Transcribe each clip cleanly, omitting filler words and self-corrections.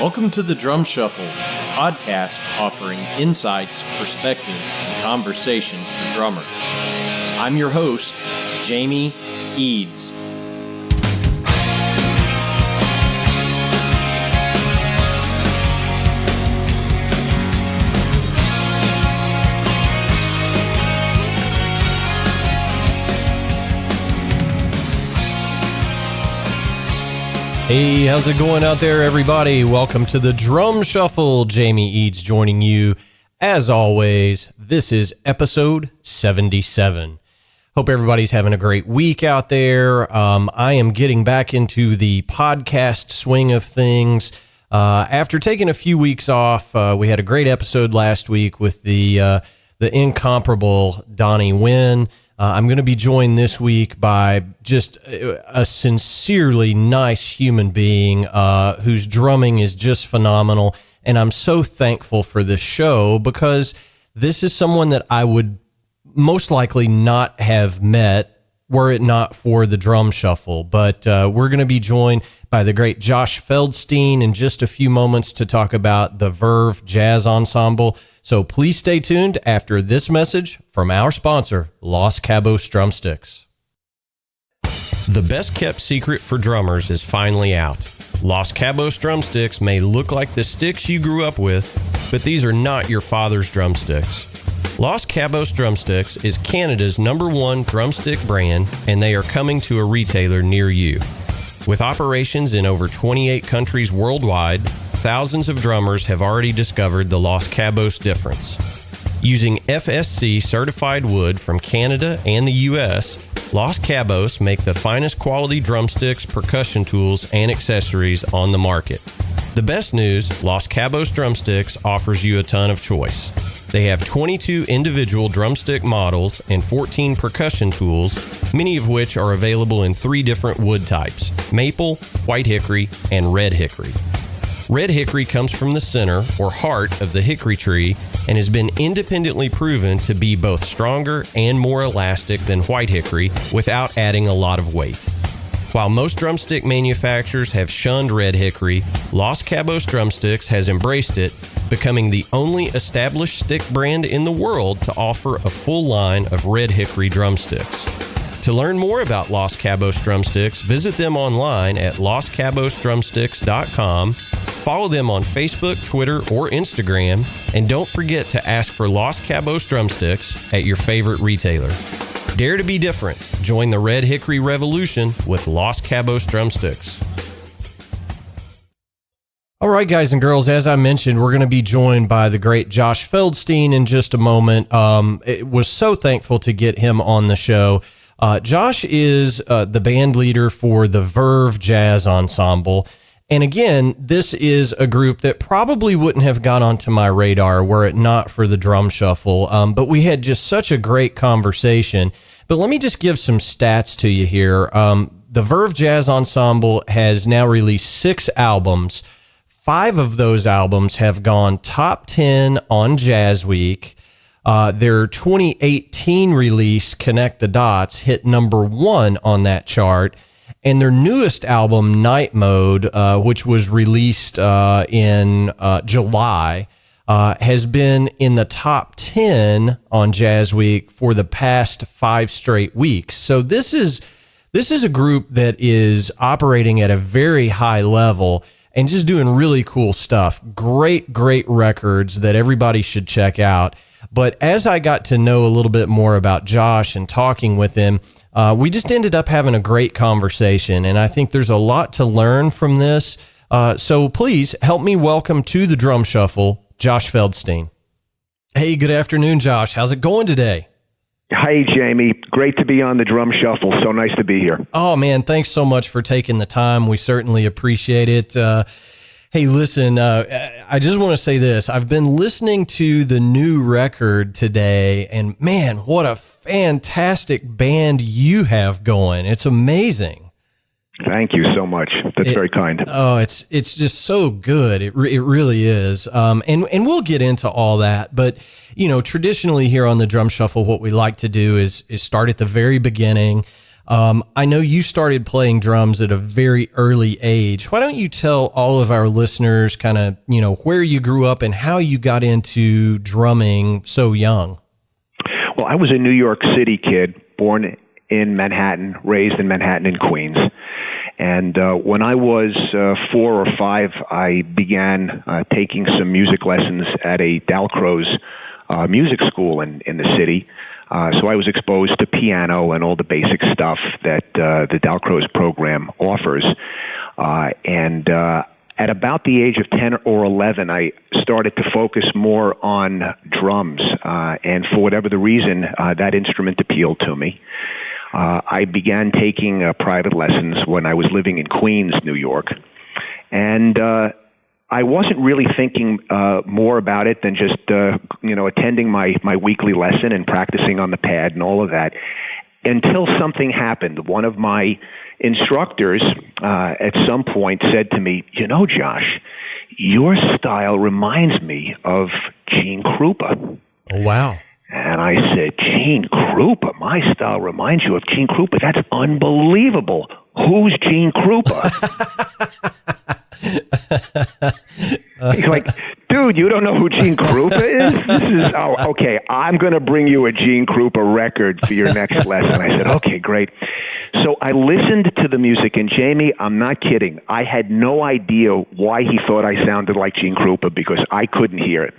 Welcome to the Drum Shuffle, a podcast offering insights, perspectives, and conversations for drummers. I'm your host, Jamie Eads. Hey, how's it going out there, everybody? Welcome to the Drum Shuffle. Jamie Eads joining you. As always, this is episode 77. Hope everybody's having a great week out there. I am getting back into the podcast swing of things. After taking a few weeks off, we had a great episode last week with the incomparable Donnie Wynn. I'm going to be joined this week by just a sincerely nice human being whose drumming is just phenomenal. And I'm so thankful for this show because this is someone that I would most likely not have met were it not for the Drum Shuffle. But we're going to be joined by the great Josh Feldstein in just a few moments to talk about the Verve Jazz Ensemble. So please stay tuned after this message from our sponsor, Los Cabos Drumsticks. The best kept secret for drummers is finally out. Los Cabos Drumsticks may look like the sticks you grew up with, but these are not your father's drumsticks. Los Cabos Drumsticks is Canada's #1 drumstick brand, and they are coming to a retailer near you. With operations in over 28 countries worldwide, thousands of drummers have already discovered the Los Cabos difference. Using FSC certified wood from Canada and the US, Los Cabos make the finest quality drumsticks, percussion tools, and accessories on the market. The best news, Los Cabos Drumsticks offers you a ton of choice. They have 22 individual drumstick models and 14 percussion tools, many of which are available in 3 different wood types: maple, white hickory, and red hickory. Red hickory comes from the center or heart of the hickory tree and has been independently proven to be both stronger and more elastic than white hickory without adding a lot of weight. While most drumstick manufacturers have shunned red hickory, Los Cabos Drumsticks has embraced it, becoming the only established stick brand in the world to offer a full line of red hickory drumsticks. To learn more about Los Cabos Drumsticks, visit them online at loscabosdrumsticks.com, follow them on Facebook, Twitter, or Instagram, and don't forget to ask for Los Cabos Drumsticks at your favorite retailer. Dare to be different. Join the Red Hickory Revolution with Los Cabos Drumsticks. All right, guys and girls, as I mentioned, we're going to be joined by the great Josh Feldstein in just a moment. It was so thankful to get him on the show. Josh is the band leader for the Verve Jazz Ensemble. And again, this is a group that probably wouldn't have got onto my radar were it not for the Drum Shuffle. But we had just such a great conversation. But let me just give some stats to you here. The Verve Jazz Ensemble has now released 6 albums. 5 of those albums have gone top 10 on JazzWeek. Their 2018 release, Connect the Dots, hit #1 on that chart. And their newest album, Night Mode, which was released in July, has been in the top 10 on JazzWeek for the past 5 straight weeks. So this is a group that is operating at a very high level and just doing really cool stuff. Great records that everybody should check out. But as I got to know a little bit more about Josh and talking with him, we just ended up having a great conversation, and I think there's a lot to learn from this. So please help me welcome to the Drum Shuffle, Josh Feldstein. Hey, good afternoon, Josh. How's it going today? Hi, Jamie. Great to be on the Drum Shuffle. So nice to be here. Oh, man, thanks so much for taking the time. We certainly appreciate it. Hey, listen, I just want to say this. I've been listening to the new record today, and man, what a fantastic band you have going. It's amazing. Thank you so much. That's very kind. Oh, it's just so good. It really is. And we'll get into all that. But, you know, traditionally here on the Drum Shuffle, what we like to do is start at the very beginning. I know you started playing drums at a very early age. Why don't you tell all of our listeners kind of, where you grew up and how you got into drumming so young? Well, I was a New York City kid, born in Manhattan, raised in Manhattan and Queens. And when I was 4 or 5, I began taking some music lessons at a Dalcroze music school in the city. So I was exposed to piano and all the basic stuff that the Dalcroze program offers. And at about the age of 10 or 11, I started to focus more on drums. And for whatever the reason, that instrument appealed to me. I began taking private lessons when I was living in Queens, New York. And I wasn't really thinking more about it than just, attending my weekly lesson and practicing on the pad and all of that, until something happened. One of my instructors at some point said to me, Josh, your style reminds me of Gene Krupa. Oh, wow. And I said, Gene Krupa? My style reminds you of Gene Krupa? That's unbelievable. Who's Gene Krupa? He's like, dude, you don't know who Gene Krupa is? Okay, I'm going to bring you a Gene Krupa record for your next lesson. I said, okay, great. So I listened to the music, and Jamie, I'm not kidding. I had no idea why he thought I sounded like Gene Krupa because I couldn't hear it.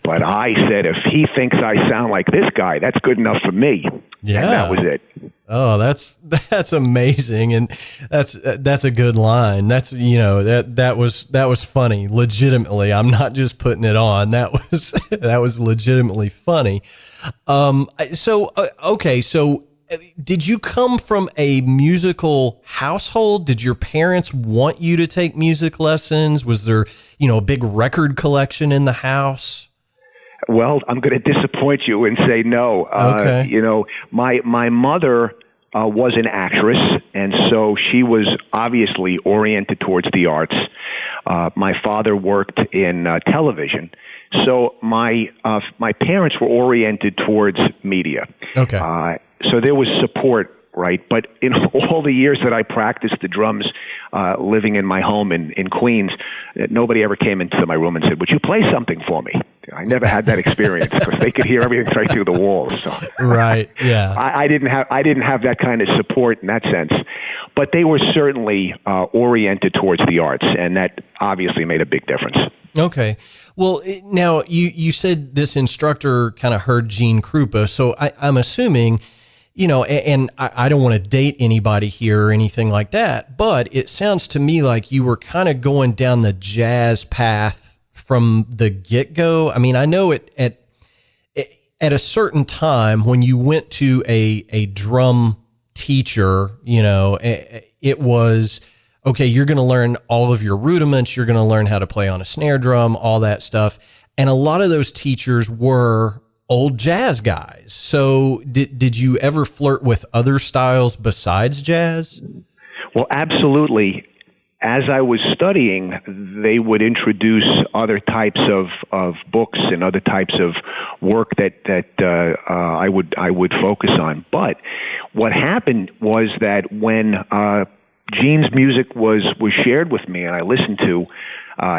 But I said, if he thinks I sound like this guy, that's good enough for me. Yeah. And that was it. Oh, that's amazing. And that's a good line. That's, that was funny. Legitimately. I'm not just putting it on. That was legitimately funny. So did you come from a musical household? Did your parents want you to take music lessons? Was there, a big record collection in the house? Well, I'm going to disappoint you and say no. Okay. My mother was an actress, and so she was obviously oriented towards the arts. My father worked in television, so my parents were oriented towards media. Okay. So there was support. Right. But in all the years that I practiced the drums, living in my home in Queens, nobody ever came into my room and said, would you play something for me? I never had that experience because they could hear everything right through the walls. So right. Yeah. I didn't have that kind of support in that sense, but they were certainly oriented towards the arts, and that obviously made a big difference. Okay. Well, now you said this instructor kind of heard Gene Krupa, so I'm assuming, and I don't want to date anybody here or anything like that, but it sounds to me like you were kind of going down the jazz path from the get-go. I mean, I know at a certain time when you went to a drum teacher, it was, okay, you're going to learn all of your rudiments. You're going to learn how to play on a snare drum, all that stuff. And a lot of those teachers were old jazz guys. So did you ever flirt with other styles besides jazz? Well, absolutely. As I was studying, they would introduce other types of books and other types of work that I would focus on. But what happened was that when Gene's music was shared with me, and I listened to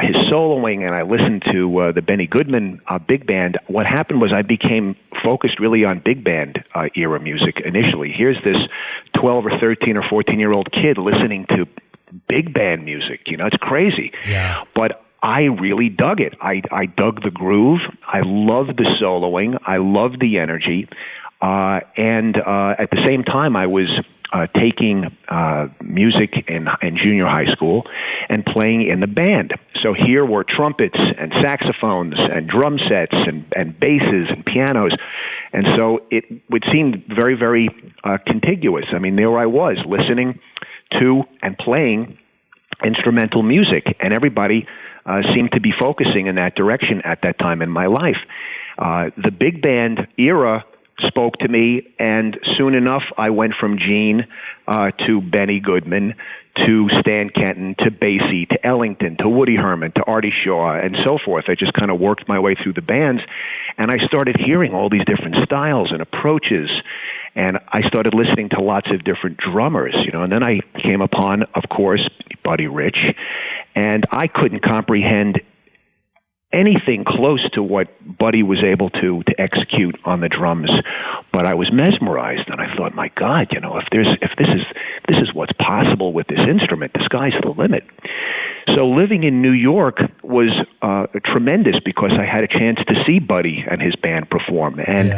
his soloing, and I listened to the Benny Goodman big band, what happened was I became focused really on big band era music initially. Here's this 12 or 13 or 14-year-old kid listening to big band music. It's crazy. Yeah. But I really dug it. I dug the groove. I loved the soloing. I loved the energy. And at the same time, I was taking music in junior high school and playing in the band. So here were trumpets and saxophones and drum sets and basses and pianos. And so it would seem very, very contiguous. I mean, there I was listening to and playing instrumental music, and everybody seemed to be focusing in that direction at that time in my life. The big band era spoke to me, and soon enough I went from Gene to Benny Goodman to Stan Kenton to Basie to Ellington to Woody Herman to Artie Shaw and so forth. I just kind of worked my way through the bands, and I started hearing all these different styles and approaches, And I started listening to lots of different drummers, and then I came upon, of course, Buddy Rich, and I couldn't comprehend anything close to what Buddy was able to execute on the drums, but I was mesmerized, and I thought, my God, if this is what's possible with this instrument, the sky's the limit. So living in New York was tremendous because I had a chance to see Buddy and his band perform, and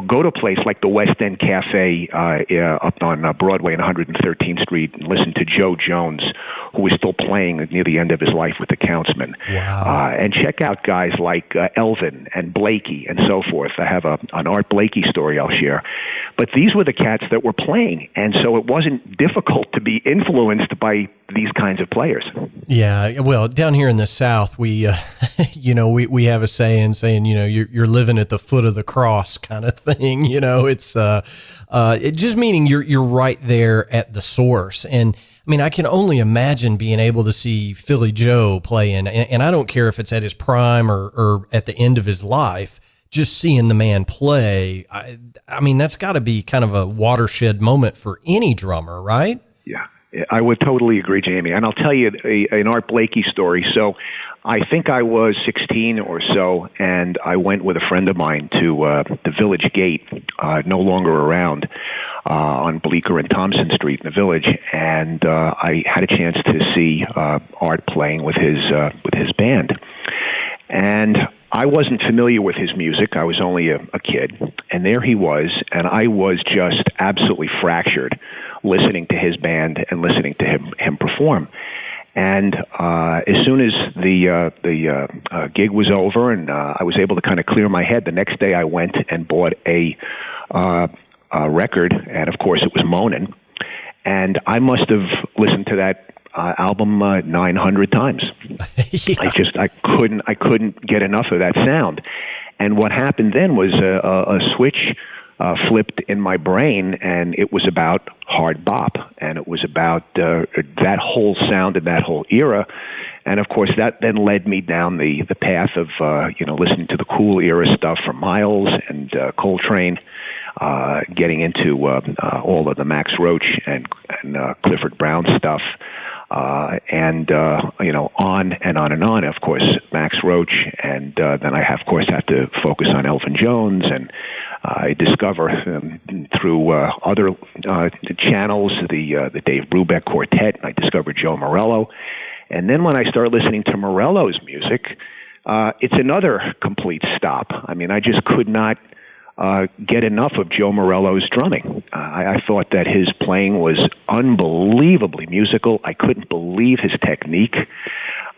go to a place like the West End Cafe up on Broadway and 113th Street and listen to Joe Jones, who was still playing near the end of his life with the Countsmen. Wow. And check out guys like Elvin and Blakey and so forth. I have an Art Blakey story I'll share. But these were the cats that were playing, and so it wasn't difficult to be influenced by these kinds of players. Yeah, well, down here in the South, we, we have a saying, you're living at the foot of the cross kind of thing. It's it just meaning you're right there at the source. And I mean, I can only imagine being able to see Philly Joe playing, and I don't care if it's at his prime or at the end of his life. Just seeing the man play, I mean, that's got to be kind of a watershed moment for any drummer, right? Yeah. I would totally agree, Jamie. And I'll tell you an Art Blakey story. So I think I was 16 or so, and I went with a friend of mine to the Village Gate, no longer around, on Bleecker and Thompson Street in the Village. And I had a chance to see Art playing with his band. And I wasn't familiar with his music. I was only a kid. And there he was, and I was just absolutely fractured listening to his band and listening to him perform. And as soon as the gig was over and I was able to kind of clear my head, the next day I went and bought a record, and of course it was Moanin'. And I must have listened to that album 900 times. I couldn't get enough of that sound. And what happened then was a switch flipped in my brain, and it was about hard bop, and it was about that whole sound and that whole era. And of course, that then led me down the path of listening to the cool era stuff from Miles and Coltrane, getting into all of the Max Roach and Clifford Brown stuff. On and on and on. Of course, Max Roach, and then I of course have to focus on Elvin Jones, and I discover through other channels the Dave Brubeck Quartet, and I discovered Joe Morello, and then when I started listening to Morello's music, it's another complete stop. I mean, I just could not get enough of Joe Morello's drumming. I thought that his playing was unbelievably musical. I couldn't believe his technique.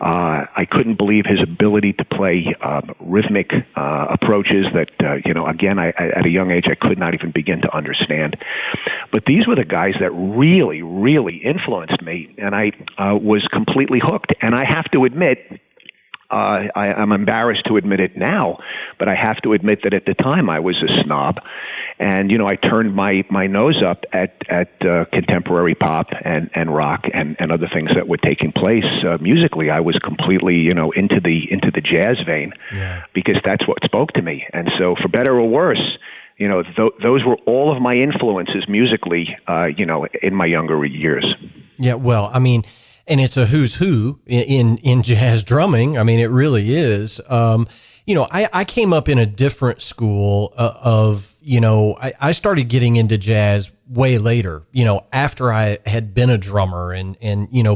I couldn't believe his ability to play rhythmic approaches that, again, at a young age, I could not even begin to understand. But these were the guys that really, really influenced me, and I was completely hooked. And I have to admit, I'm embarrassed to admit it now, but I have to admit that at the time I was a snob, and I turned my nose up at contemporary pop and rock and other things that were taking place musically. I was completely into the jazz vein, because that's what spoke to me. And so, for better or worse, those were all of my influences musically, in my younger years. Yeah, well, I mean. And it's a who's who in jazz drumming. I mean, it really is. I came up in a different school I started getting into jazz way later, after I had been a drummer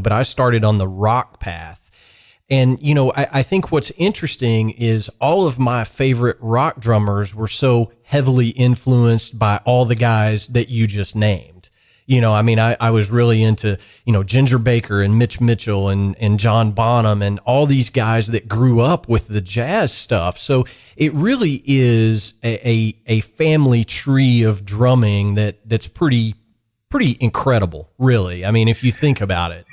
but I started on the rock path. And, I think what's interesting is all of my favorite rock drummers were so heavily influenced by all the guys that you just named. I was really into, Ginger Baker and Mitch Mitchell and John Bonham and all these guys that grew up with the jazz stuff. So it really is a family tree of drumming that's pretty incredible, really. I mean, if you think about it.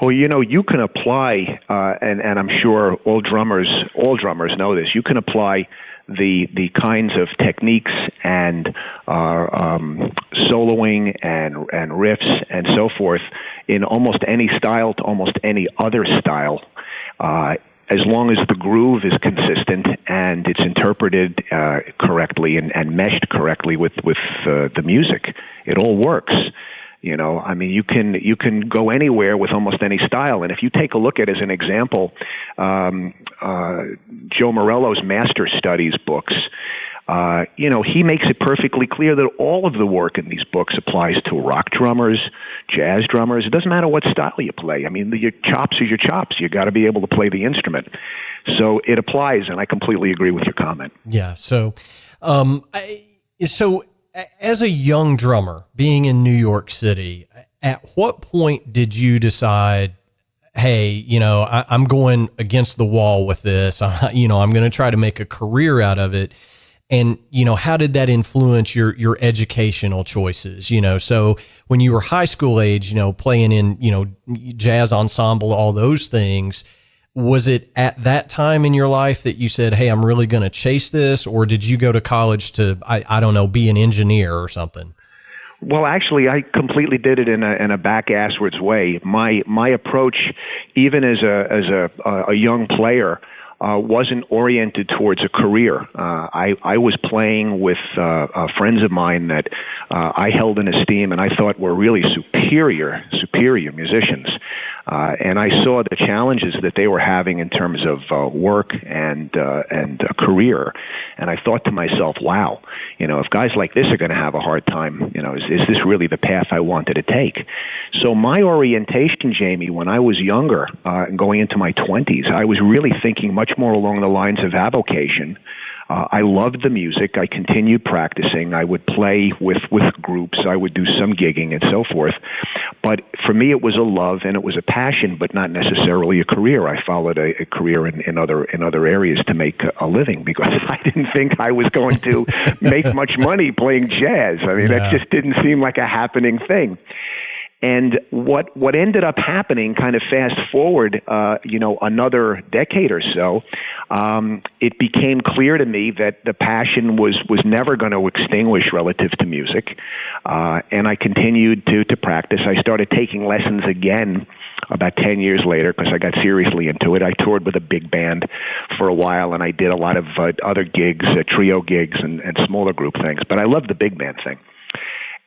Well, you can apply, and I'm sure all drummers know this. You can apply the kinds of techniques and soloing and riffs and so forth in almost any style to almost any other style. as long as the groove is consistent and it's interpreted correctly and meshed correctly with the music, it all works. You know, I mean, you can go anywhere with almost any style. And if you take a look at, as an example, Joe Morello's Master Studies books, you know, he makes it perfectly clear that all of the work in these books applies to rock drummers, jazz drummers. It doesn't matter what style you play. I mean, your chops are your chops. You got to be able to play the instrument. So it applies, and I completely agree with your comment. Yeah. So, as a young drummer, being in New York City, at what point did you decide, hey, you know, I'm going against the wall with this, you know, I'm going to try to make a career out of it? And, you know, how did that influence your educational choices? You know, so when you were high school age, you know, playing in, you know, jazz ensemble, all those things, was it at that time in your life that you said, hey, I'm really going to chase this? Or did you go to college to, I don't know, be an engineer or something? Well, actually, I completely did it in a back-asswards way. My approach, even as a young player, wasn't oriented towards a career. I was playing with friends of mine that I held in esteem and I thought were really superior musicians. And I saw the challenges that they were having in terms of work and a career. And I thought to myself, wow, you know, if guys like this are going to have a hard time, you know, is this really the path I wanted to take? So my orientation, Jamie, when I was younger, going into my 20s, I was really thinking much more along the lines of avocation. I loved the music. I continued practicing. I would play with groups. I would do some gigging and so forth. But for me, it was a love and it was a passion, but not necessarily a career. I followed a career in other areas to make a living because I didn't think I was going to make much money playing jazz. I mean, that just didn't seem like a happening thing. And what ended up happening, kind of fast forward, you know, another decade or so, it became clear to me that the passion was never going to extinguish relative to music. And I continued to practice. I started taking lessons again about 10 years later because I got seriously into it. I toured with a big band for a while, and I did a lot of other gigs, trio gigs and smaller group things. But I loved the big band thing.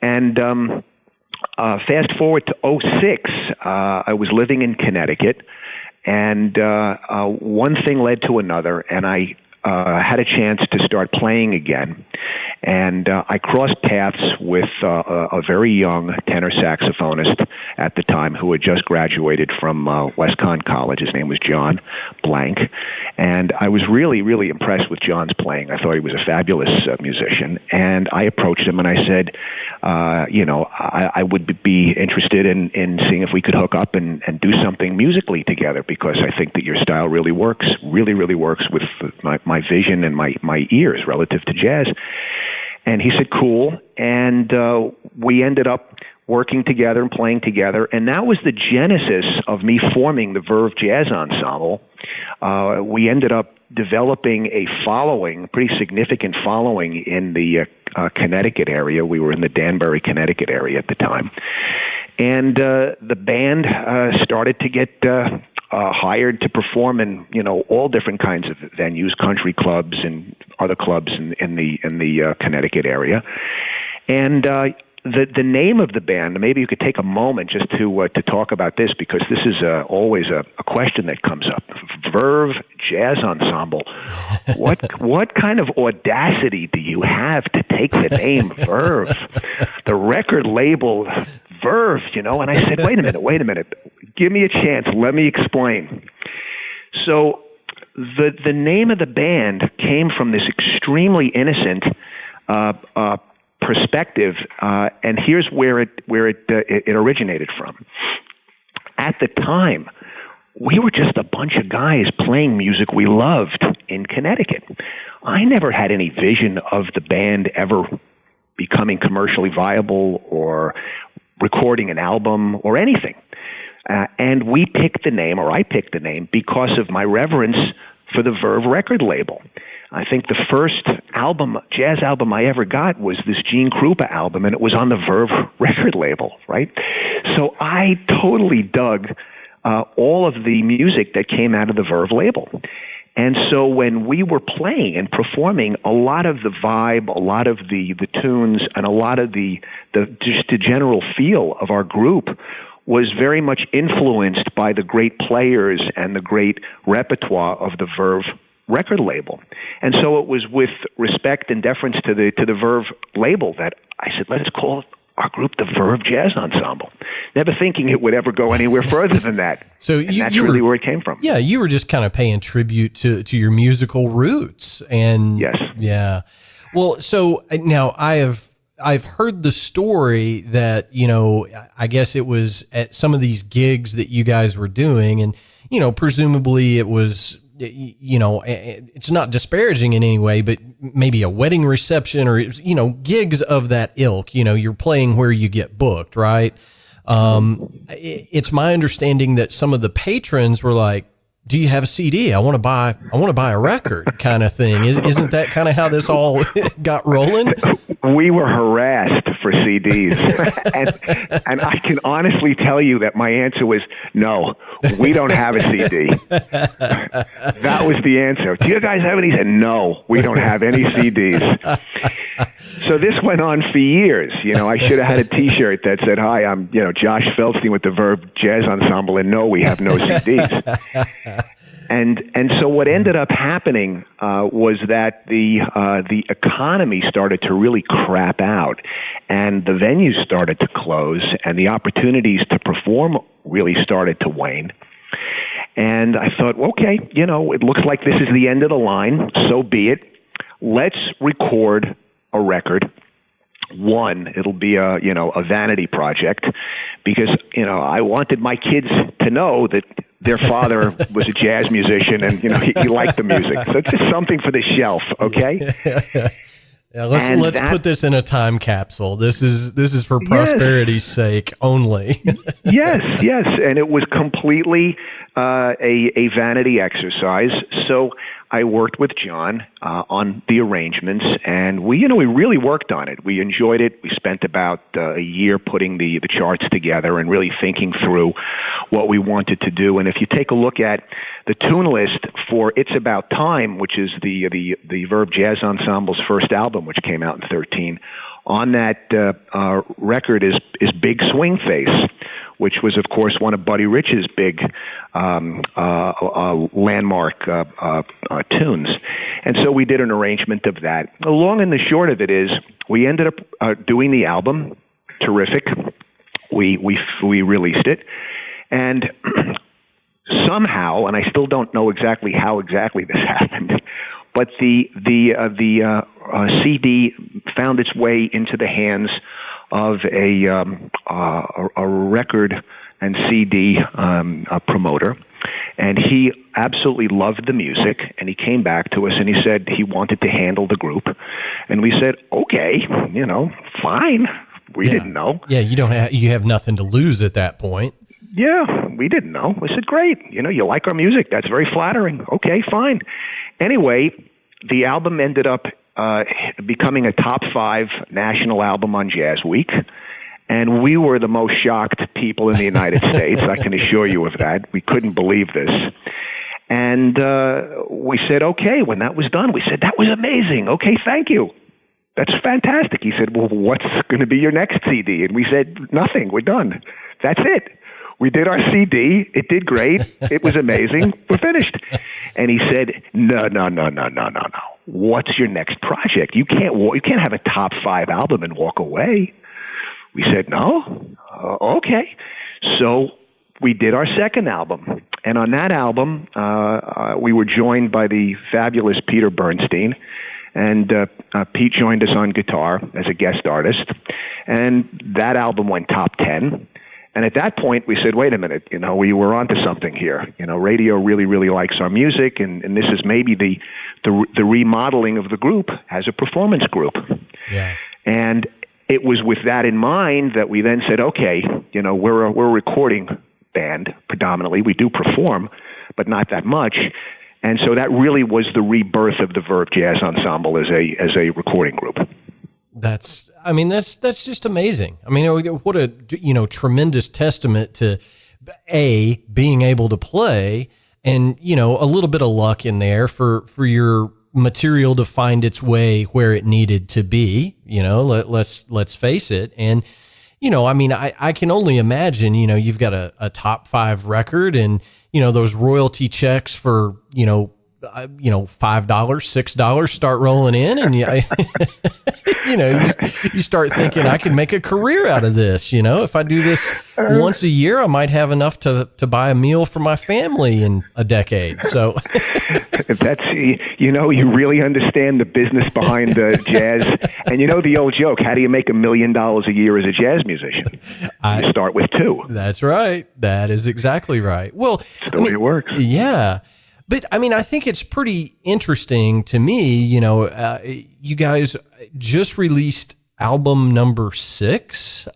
And fast forward to 2006, I was living in Connecticut, and one thing led to another, and I had a chance to start playing again. And I crossed paths with a very young tenor saxophonist at the time who had just graduated from Westcon College. His name was John Blank. And I was really, really impressed with John's playing. I thought he was a fabulous musician. And I approached him and I said, you know, I would be interested in seeing if we could hook up and do something musically together because I think that your style really works with my vision and my ears relative to jazz. And he said, cool. And we ended up working together and playing together. And that was the genesis of me forming the Verve Jazz Ensemble. We ended up developing a following, pretty significant following in the Connecticut area. We were in the Danbury, Connecticut area at the time. And the band started to get hired to perform in, you know, all different kinds of venues, country clubs and other clubs in the Connecticut area. And the name of the band, maybe you could take a moment just to talk about this because this is always a question that comes up. Verve Jazz Ensemble. What kind of audacity do you have to take the name Verve? The record label Verve, you know? And I said, wait a minute. Give me a chance. Let me explain. So the name of the band came from this extremely innocent perspective, and here's where it originated from. At the time, we were just a bunch of guys playing music we loved in Connecticut. I never had any vision of the band ever becoming commercially viable or recording an album or anything. And we picked the name, or I picked the name, because of my reverence for the Verve record label. I think the first jazz album I ever got was this Gene Krupa album, and it was on the Verve record label, right? So I totally dug all of the music that came out of the Verve label. And so when we were playing and performing, a lot of the vibe, a lot of the tunes, and a lot of just the general feel of our group was very much influenced by the great players and the great repertoire of the Verve record label. And so it was with respect and deference to the Verve label that I said, let's call our group the Verve Jazz Ensemble, never thinking it would ever go anywhere further than that. So that's really where it came from. Yeah, you were just kind of paying tribute to your musical roots. And yes. Yeah. Well, so now I've heard the story that, I guess it was at some of these gigs that you guys were doing, and, presumably it was, it's not disparaging in any way, but maybe a wedding reception or, gigs of that ilk, you're playing where you get booked, right? It's my understanding that some of the patrons were like, do you have a CD? I want to buy a record kind of thing. Isn't that kind of how this all got rolling? We were harassed for CDs. and I can honestly tell you that my answer was, no, we don't have a CD. That was the answer. Do you guys have any? Said, no, we don't have any CDs. So this went on for years. I should have had a T-shirt that said, hi, I'm, Josh Feldstein with the Verve Jazz Ensemble, and no, we have no CDs. And so what ended up happening was that the economy started to really crap out, and the venues started to close, and the opportunities to perform really started to wane. And I thought, okay, it looks like this is the end of the line. So be it. Let's record a record. One, it'll be a vanity project, because I wanted my kids to know that their father was a jazz musician, and he liked the music. So it's just something for the shelf, okay? Yeah, let's put this in a time capsule. This is for prosperity's sake only. yes, and it was completely a vanity exercise. So I worked with John on the arrangements, and we really worked on it. We enjoyed it. We spent about a year putting the charts together and really thinking through what we wanted to do. And if you take a look at the tune list for It's About Time, which is the Verve Jazz Ensemble's first album, which came out in 2013, on that record is Big Swing Face, which was, of course, one of Buddy Rich's big landmark tunes. And so we did an arrangement of that. The long and the short of it is we ended up doing the album. Terrific. We released it. And somehow, and I still don't know exactly how exactly this happened, but the CD found its way into the hands of a record and CD promoter, and he absolutely loved the music. And he came back to us and he said he wanted to handle the group, and we said, okay, fine. We didn't know. Yeah, you have nothing to lose at that point. Yeah, we didn't know. We said, great. You like our music. That's very flattering. Okay, fine. Anyway, the album ended up becoming a top 5 national album on JazzWeek. And we were the most shocked people in the United States. I can assure you of that. We couldn't believe this. And we said, okay, when that was done, we said, that was amazing. Okay, thank you. That's fantastic. He said, well, what's going to be your next CD? And we said, nothing. We're done. That's it. We did our CD. It did great. It was amazing. We're finished. And he said, no. What's your next project? You can't have a top 5 album and walk away. We said, no. Okay. So we did our second album. And on that album, we were joined by the fabulous Peter Bernstein. And Pete joined us on guitar as a guest artist. And that album went top 10. And at that point, we said, wait a minute, we were onto something here. Radio really, really likes our music, and this is maybe the remodeling of the group as a performance group. Yeah. And it was with that in mind that we then said, okay, we're a recording band predominantly. We do perform, but not that much. And so that really was the rebirth of the Verve Jazz Ensemble as a recording group. That's just amazing. I mean, what a tremendous testament to being able to play, and, you know, a little bit of luck in there for your material to find its way where it needed to be, you know, let's face it. And, you know, I mean, I can only imagine, you know, you've got a top 5 record, and, you know, those royalty checks for, $5, $6 start rolling in, and you start thinking, I can make a career out of this. You know, if I do this once a year, I might have enough to buy a meal for my family in a decade. So that's, you really understand the business behind the jazz. And you know the old joke, how do you make $1 million a year as a jazz musician? You start with 2. That's right. That is exactly right. Well, it works. Yeah. But I mean, I think it's pretty interesting to me, you know, you guys just released album number 6,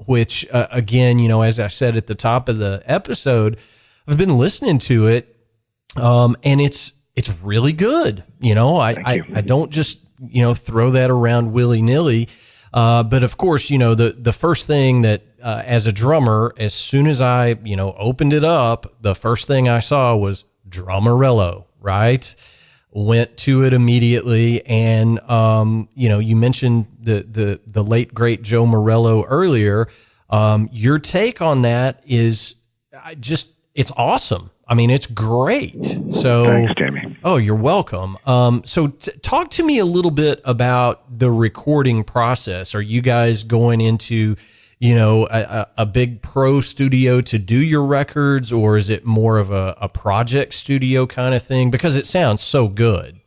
which again, you know, as I said at the top of the episode, I've been listening to it, and it's really good. You know, I don't just, you know, throw that around willy nilly. But of course, you know, the first thing that, as a drummer, as soon as I, you know, opened it up, the first thing I saw was Drummerello, right? Went to it immediately. And, you know, you mentioned the late, great Joe Morello earlier. Your take on that is it's awesome. I mean, it's great. So thanks, Jamie. Oh, you're welcome. So talk to me a little bit about the recording process. Are you guys going into, you know, a big pro studio to do your records, or is it more of a project studio kind of thing? Because it sounds so good.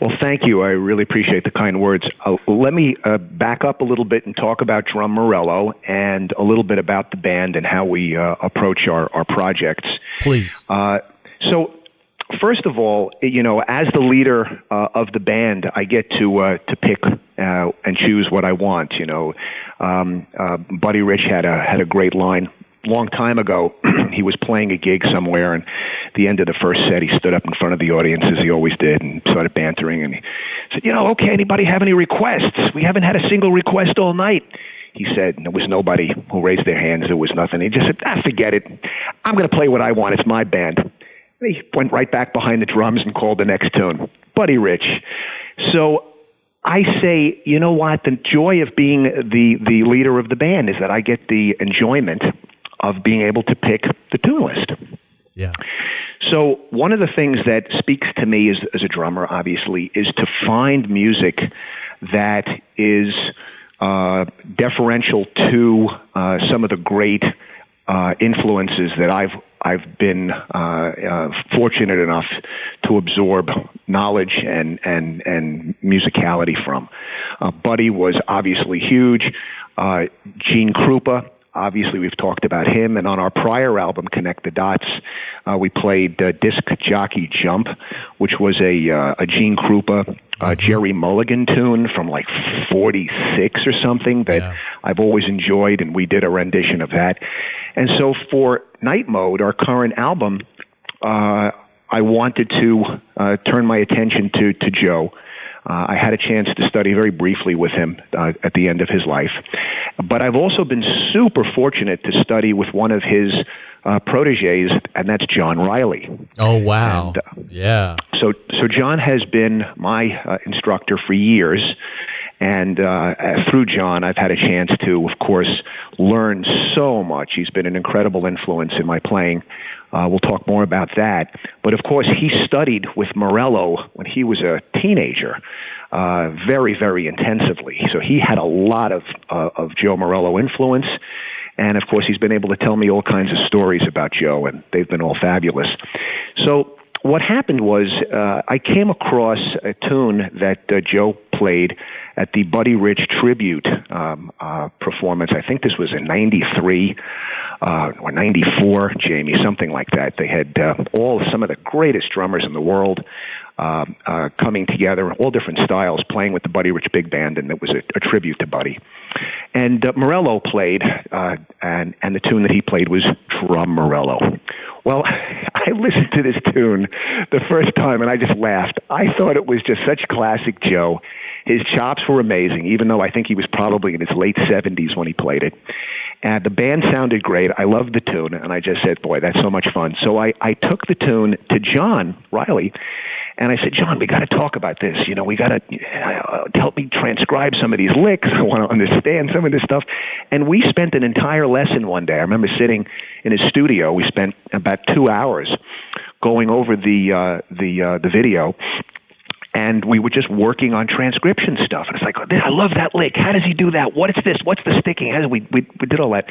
Well, thank you. I really appreciate the kind words. Let me back up a little bit and talk about Drummerello and a little bit about the band and how we approach our projects. Please. So, first of all, you know, as the leader of the band, I get to pick and choose what I want. You know, Buddy Rich had a great line long time ago. He was playing a gig somewhere, and at the end of the first set, he stood up in front of the audience, as he always did, and started bantering. And he said, "Okay, anybody have any requests? We haven't had a single request all night." He said, and there was nobody who raised their hands. There was nothing. He just said, forget it. I'm going to play what I want. It's my band. He went right back behind the drums and called the next tune, Buddy Rich. So I say, you know what? The joy of being the leader of the band is that I get the enjoyment of being able to pick the tune list. Yeah. So one of the things that speaks to me as a drummer, obviously, is to find music that is deferential to some of the great influences that I've been fortunate enough to absorb knowledge and musicality from. Buddy was obviously huge. Gene Krupa, obviously we've talked about him. And on our prior album, Connect the Dots, we played Disc Jockey Jump, which was a Gene Krupa, Jerry Mulligan tune from like 46 or something that I've always enjoyed, and we did a rendition of that. And so for Night Mode, our current album, I wanted to turn my attention to Joe. I had a chance to study very briefly with him at the end of his life. But I've also been super fortunate to study with one of his proteges, and that's John Riley. Oh, wow. And, yeah. So John has been my instructor for years. And through John, I've had a chance to, of course, learn so much. He's been an incredible influence in my playing. We'll talk more about that. But, of course, he studied with Morello when he was a teenager very, very intensively. So he had a lot of Joe Morello influence. And, of course, he's been able to tell me all kinds of stories about Joe, and they've been all fabulous. So what happened was I came across a tune that Joe played at the Buddy Rich tribute performance. I think this was in 93 or 94, Jamie, something like that. They had some of the greatest drummers in the world coming together, all different styles, playing with the Buddy Rich Big Band, and it was a tribute to Buddy. And Morello played, and the tune that he played was Drummerello. Well, I listened to this tune the first time, and I just laughed. I thought it was just such classic Joe. His chops were amazing, even though I think he was probably in his late 70s when he played it. And the band sounded great. I loved the tune, and I just said, boy, that's so much fun. So I took the tune to John Riley, and I said, John, we got to talk about this. We got to help me transcribe some of these licks. I want to understand some of this stuff. And we spent an entire lesson one day. I remember sitting in his studio. We spent about 2 hours going over the video. And we were just working on transcription stuff. And it's like, I love that lick. How does he do that? What is this? What's the sticking? We did all that.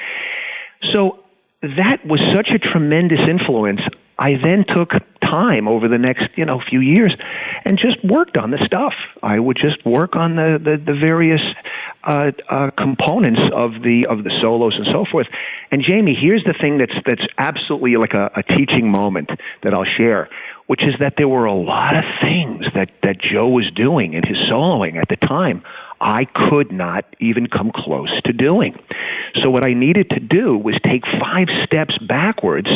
So that was such a tremendous influence. I then took time over the next, few years and just worked on the stuff. I would just work on the various components of the solos and so forth. And Jamie, here's the thing that's absolutely like a teaching moment that I'll share, which is that there were a lot of things that Joe was doing in his soloing at the time I could not even come close to doing. So what I needed to do was take 5 steps backwards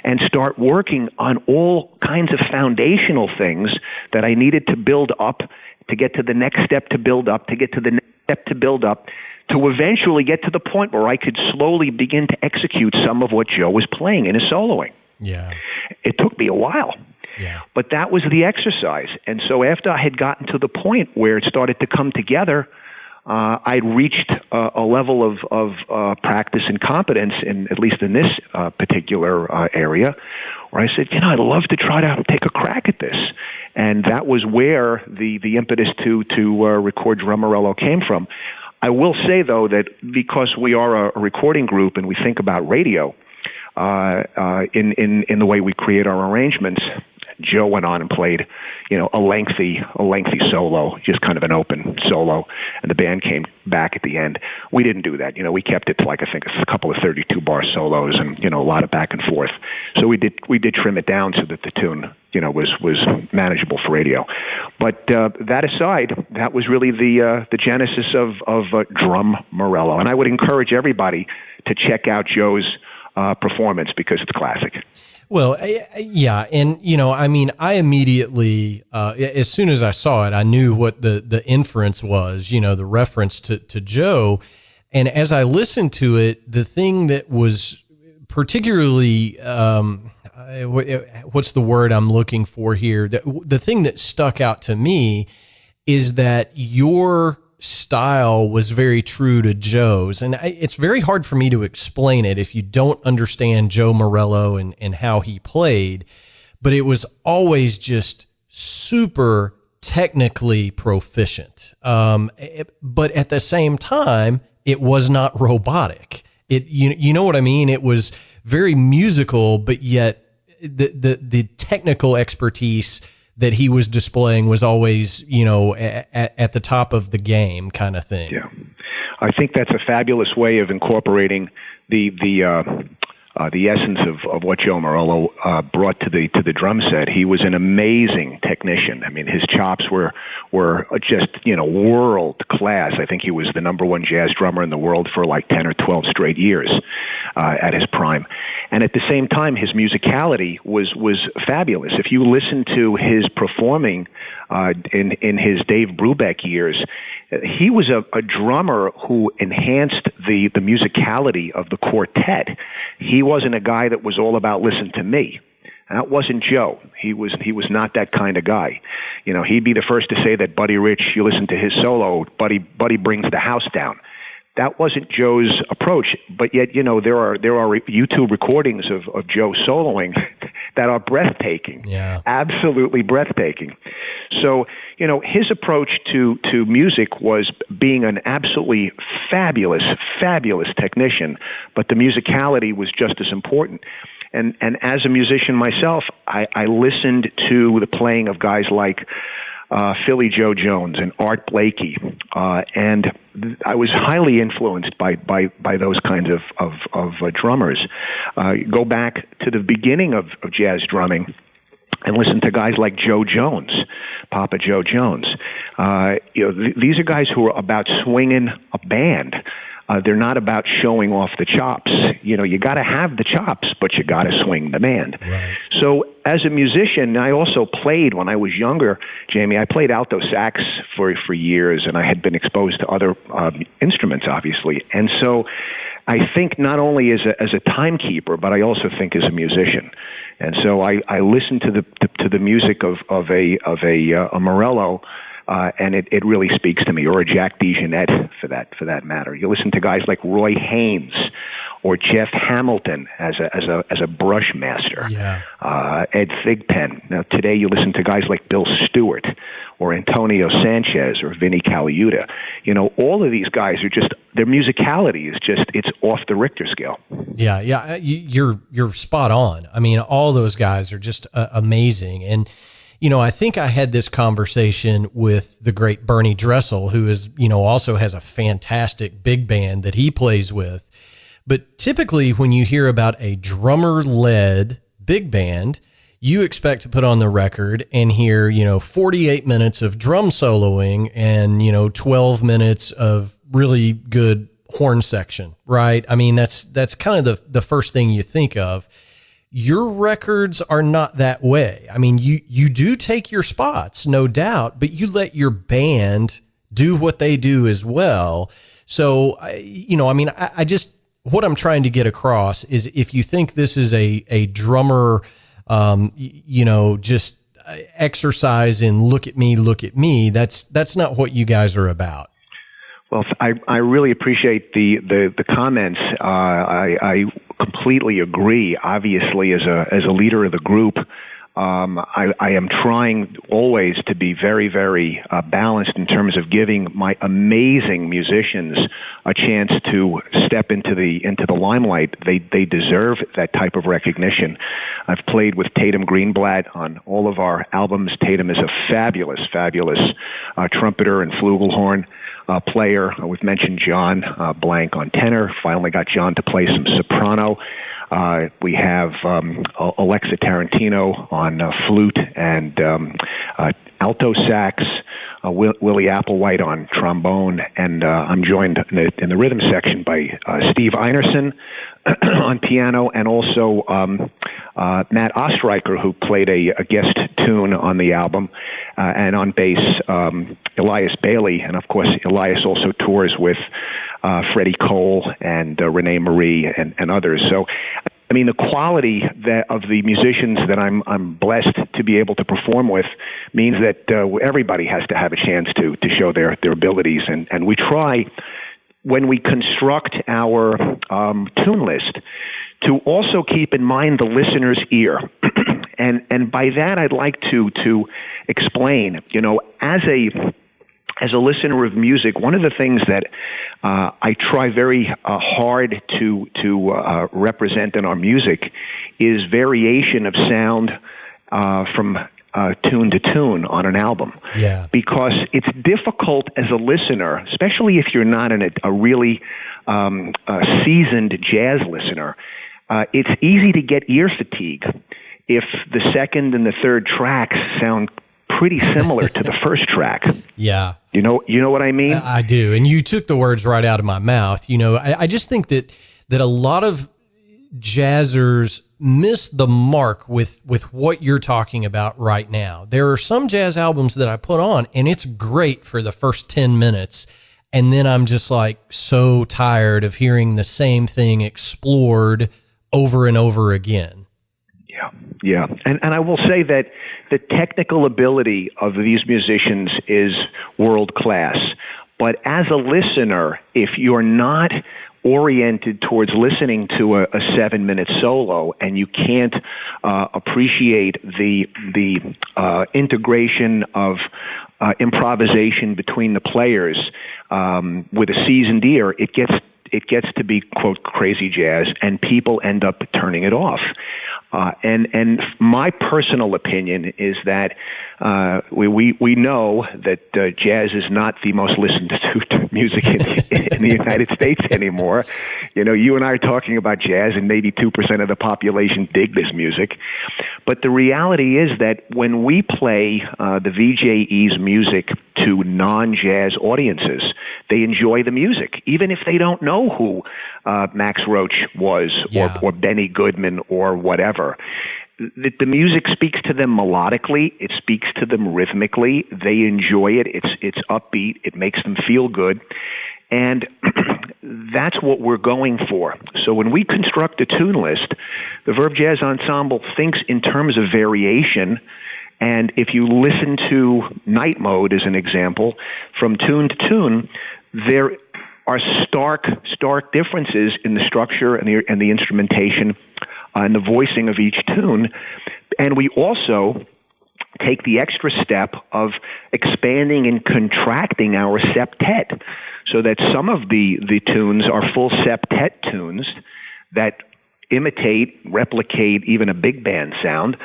and start working on all kinds of foundational things that I needed to build up to get to the next step to build up, to get to the next step to build up, to eventually get to the point where I could slowly begin to execute some of what Joe was playing in his soloing. Yeah. It took me a while. Yeah. But that was the exercise. And so after I had gotten to the point where it started to come together, I'd reached a level of practice and competence, at least in this particular area, where I said, I'd love to try to take a crack at this. And that was where the impetus to record Drummerello came from. I will say, though, that because we are a recording group and we think about radio in the way we create our arrangements, Joe went on and played, a lengthy solo, just kind of an open solo, and the band came back at the end. We didn't do that. We kept it to I think a couple of 32-bar solos and, a lot of back and forth. So we did trim it down so that the tune, was manageable for radio. But that aside, that was really the genesis of Drummerello. And I would encourage everybody to check out Joe's performance because it's classic. Well, yeah. And, I immediately, as soon as I saw it, I knew what the inference was, the reference to Joe. And as I listened to it, the thing that was particularly, what's the word I'm looking for here? The thing that stuck out to me is that your style was very true to Joe's. And it's very hard for me to explain it if you don't understand Joe Morello and how he played, but it was always just super technically proficient. But at the same time, it was not robotic. You know what I mean? It was very musical, but yet the technical expertise that he was displaying was always, at the top of the game kind of thing. Yeah. I think that's a fabulous way of incorporating the essence of what Joe Morello brought to the drum set. He was an amazing technician. I mean, his chops were just, world class. I think he was the number 1 jazz drummer in the world for 10 or 12 straight years at his prime. And at the same time, his musicality was fabulous. If you listen to his performing in his Dave Brubeck years, he was a drummer who enhanced the musicality of the quartet. He wasn't a guy that was all about listen to me. That wasn't Joe. He was not that kind of guy. He'd be the first to say that Buddy Rich, you listen to his solo, Buddy brings the house down. That wasn't Joe's approach, but yet, there are YouTube recordings of Joe soloing that are breathtaking. Yeah. Absolutely breathtaking. So, his approach to music was being an absolutely fabulous technician, but the musicality was just as important. And as a musician myself, I listened to the playing of guys like Philly Joe Jones and Art Blakey, and I was highly influenced by those kinds of drummers. Go back to the beginning of jazz drumming and listen to guys like Joe Jones, Papa Joe Jones. These are guys who are about swinging a band. They're not about showing off the chops. You got to have the chops, but you got to swing the band. Right. So as a musician, I also played when I was younger, Jamie. I played alto sax for years, and I had been exposed to other instruments, obviously. And so I think not only as a timekeeper, but I also think as a musician. And so I listen to the music of a Morello, and it really speaks to me, or a Jack DeJohnette for that matter. You listen to guys like Roy Haynes or Jeff Hamilton as a brush master. Yeah. Ed Thigpen. Now today you listen to guys like Bill Stewart or Antonio Sanchez or Vinnie Colaiuta. All of these guys are just, their musicality is just, it's off the Richter scale. Yeah. You're spot on. I mean, all those guys are just amazing. And, I think I had this conversation with the great Bernie Dressel, who is, also has a fantastic big band that he plays with. But typically when you hear about a drummer-led big band, you expect to put on the record and hear, 48 minutes of drum soloing and, 12 minutes of really good horn section, right? I mean, that's kind of the first thing you think of. Your records are not that way. I mean, you do take your spots, no doubt, but you let your band do what they do as well. So, I just, what I'm trying to get across is if you think this is a drummer, just exercise in look at me, that's not what you guys are about. Well, I really appreciate the comments. I completely agree. Obviously, as a leader of the group, I am trying always to be very, very balanced in terms of giving my amazing musicians a chance to step into the limelight. They deserve that type of recognition. I've played with Tatum Greenblatt on all of our albums. Tatum is a fabulous trumpeter and flugelhorn player. We've mentioned John Blank on tenor. Finally got John to play some soprano. We have Alexa Tarantino on flute and alto sax, Willie Applewhite on trombone, and I'm joined in the rhythm section by Steve Einerson on piano, and also Matt Ostreicher, who played a guest tune on the album, and on bass, Elias Bailey, and of course Elias also tours with Freddie Cole and Renee Marie and others. So, I mean, the quality of the musicians that I'm blessed to be able to perform with means that everybody has to have a chance to show their abilities, and we try, when we construct our tune list, to also keep in mind the listener's ear. And by that I'd like to explain, as a listener of music, one of the things that I try very hard to represent in our music is variation of sound from tune to tune on an album. Yeah. Because it's difficult as a listener, especially if you're not a really seasoned jazz listener. It's easy to get ear fatigue if the second and the third tracks sound pretty similar to the first track. Yeah. You know what I mean? I do. And you took the words right out of my mouth. I just think that a lot of jazzers miss the mark with what you're talking about right now. There are some jazz albums that I put on and it's great for the first 10 minutes. And then I'm just like so tired of hearing the same thing explored over and over again. Yeah. And I will say that the technical ability of these musicians is world class. But as a listener, if you're not oriented towards listening to a 7-minute solo and you can't appreciate the integration of improvisation between the players with a seasoned ear, it gets to be, quote, crazy jazz, and people end up turning it off. And my personal opinion is that we know that jazz is not the most listened to music in the United States anymore. You and I are talking about jazz, and maybe 2% of the population dig this music. But the reality is that when we play the VJE's music to non-jazz audiences, they enjoy the music, even if they don't know who Max Roach was, or Benny Goodman or whatever. The music speaks to them melodically. It speaks to them rhythmically. They enjoy it. It's upbeat. It makes them feel good. And that's what we're going for. So when we construct a tune list, the Verve Jazz Ensemble thinks in terms of variation. And if you listen to Night Mode as an example, from tune to tune, there are stark differences in the structure and the instrumentation and the voicing of each tune. And we also take the extra step of expanding and contracting our septet so that some of the tunes are full septet tunes that imitate, replicate even a big band sound.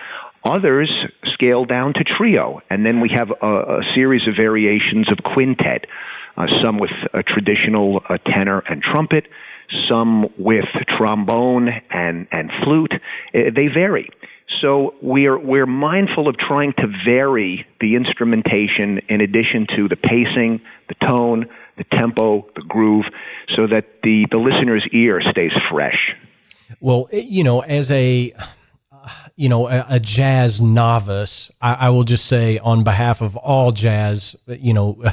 Others scale down to trio, and then we have a series of variations of quintet, some with a traditional tenor and trumpet, some with trombone and flute. They vary. So we're mindful of trying to vary the instrumentation in addition to the pacing, the tone, the tempo, the groove, so that the listener's ear stays fresh. Well, as a jazz novice, I will just say on behalf of all jazz,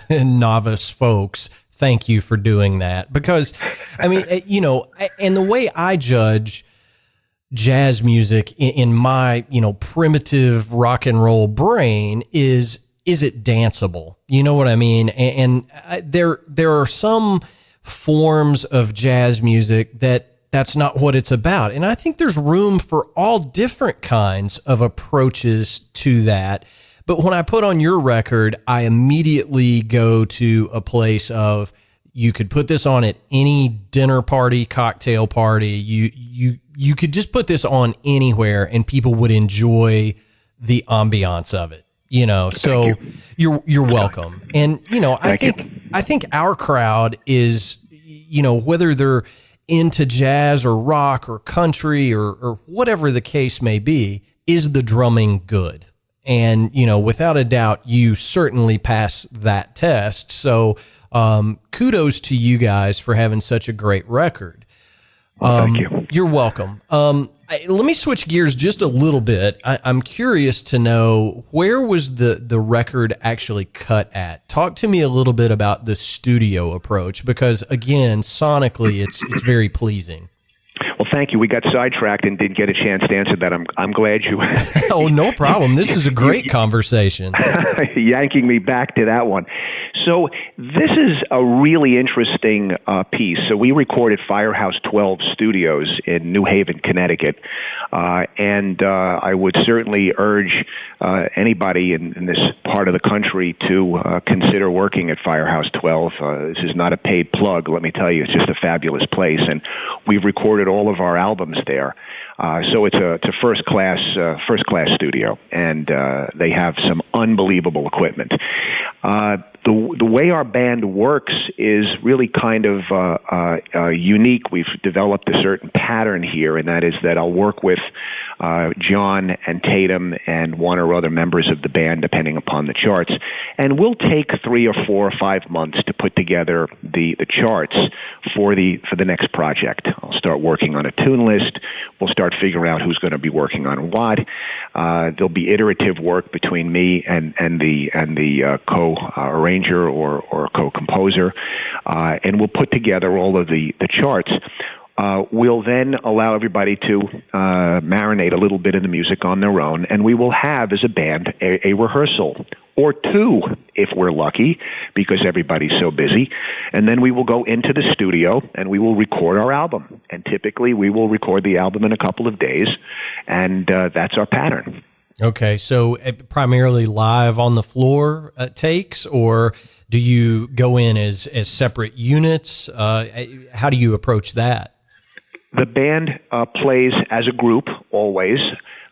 novice folks, thank you for doing that. Because, and the way I judge jazz music in my, primitive rock and roll brain is it danceable? You know what I mean? And there are some forms of jazz music that's not what it's about. And I think there's room for all different kinds of approaches to that. But when I put on your record, I immediately go to a place of, you could put this on at any dinner party, cocktail party. You could just put this on anywhere and people would enjoy the ambiance of it. So you're welcome. And, I think our crowd is, whether they're into jazz or rock or country or whatever the case may be, is the drumming good? And, without a doubt, you certainly pass that test. So kudos to you guys for having such a great record. Thank you. You're welcome. Let me switch gears just a little bit. I'm curious to know, where was the record actually cut at? Talk to me a little bit about the studio approach, because again, sonically, it's very pleasing. Well, thank you. We got sidetracked and didn't get a chance to answer that. I'm glad you. Oh, no problem. This is a great conversation. Yanking me back to that one. So this is a really interesting piece. So we recorded Firehouse 12 Studios in New Haven, Connecticut, and I would certainly urge anybody in this part of the country to consider working at Firehouse 12. This is not a paid plug. Let me tell you, it's just a fabulous place, and we've recorded all of our albums there. So it's a first class studio, and they have some unbelievable equipment. The way our band works is really kind of unique. We've developed a certain pattern here, and that is that I'll work with John and Tatum and one or other members of the band, depending upon the charts, and we'll take 3 or 4 or 5 months to put together the charts for the next project. I'll start working on a tune list. We'll start figuring out who's going to be working on what. There'll be iterative work between me and the co-arranger or co-composer, and we'll put together all of the charts. We'll then allow everybody to marinate a little bit in the music on their own, and we will have, as a band, a rehearsal or 2, if we're lucky, because everybody's so busy. And then we will go into the studio, and we will record our album. And typically, we will record the album in a couple of days, and that's our pattern. Okay, so primarily live on the floor takes, or do you go in as separate units? How do you approach that? The band plays as a group, always.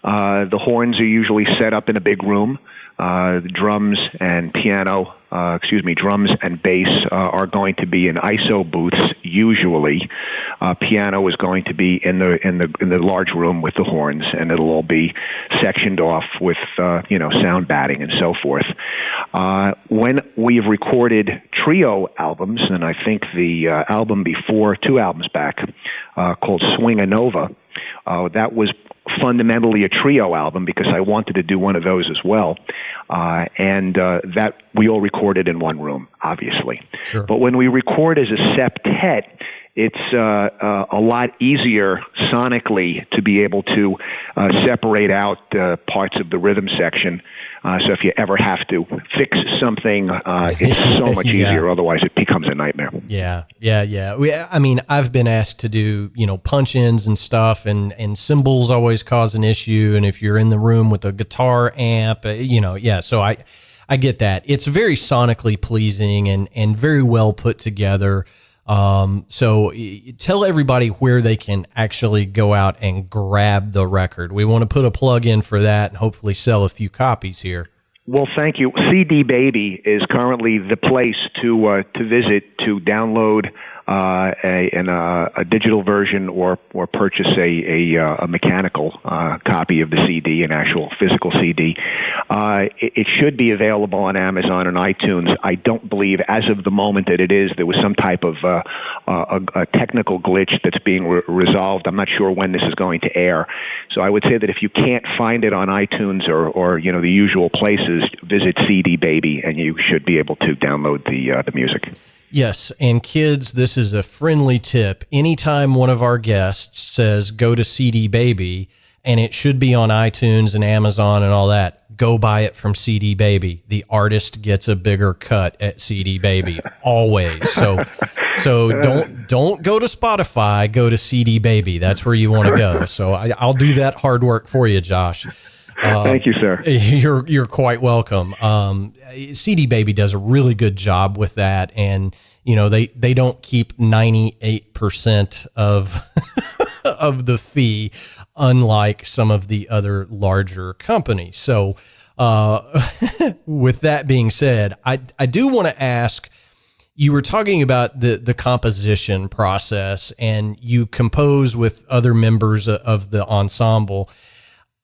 The horns are usually set up in a big room. The drums and drums and bass are going to be in ISO booths usually. Piano is going to be in the large room with the horns, and it'll all be sectioned off with sound batting and so forth. When we've recorded trio albums, and I think the album before, 2 albums back, called Swing a Nova, That was fundamentally a trio album because I wanted to do one of those as well. And that we all recorded in one room, obviously. Sure. But when we record as a septet, it's a lot easier sonically to be able to separate out parts of the rhythm section. So if you ever have to fix something, it's so much easier. Otherwise, it becomes a nightmare. Yeah. I mean, I've been asked to do, punch-ins and stuff, and cymbals always cause an issue. And if you're in the room with a guitar amp, so I get that. It's very sonically pleasing and very well put together. So tell everybody where they can actually go out and grab the record. We want to put a plug in for that and hopefully sell a few copies here. Well, thank you. CD Baby is currently the place to visit to download a digital version or purchase a mechanical copy of the CD, an actual physical CD. It should be available on Amazon and iTunes. I don't believe, as of the moment that it is, there was some type of a technical glitch that's being resolved. I'm not sure when this is going to air. So I would say that if you can't find it on iTunes or the usual places, visit CD Baby and you should be able to download the music. Yes, and kids, this is a friendly tip. Anytime one of our guests says, go to CD Baby, and it should be on iTunes and Amazon and all that, go buy it from CD Baby. The artist gets a bigger cut at CD Baby, always. So don't go to Spotify, go to CD Baby. That's where you want to go. So I'll do that hard work for you, Josh. Thank you, sir. You're quite welcome. CD Baby does a really good job with that, and they don't keep 98% of of the fee, unlike some of the other larger companies. So, with that being said, I do want to ask. You were talking about the composition process, and you compose with other members of the ensemble.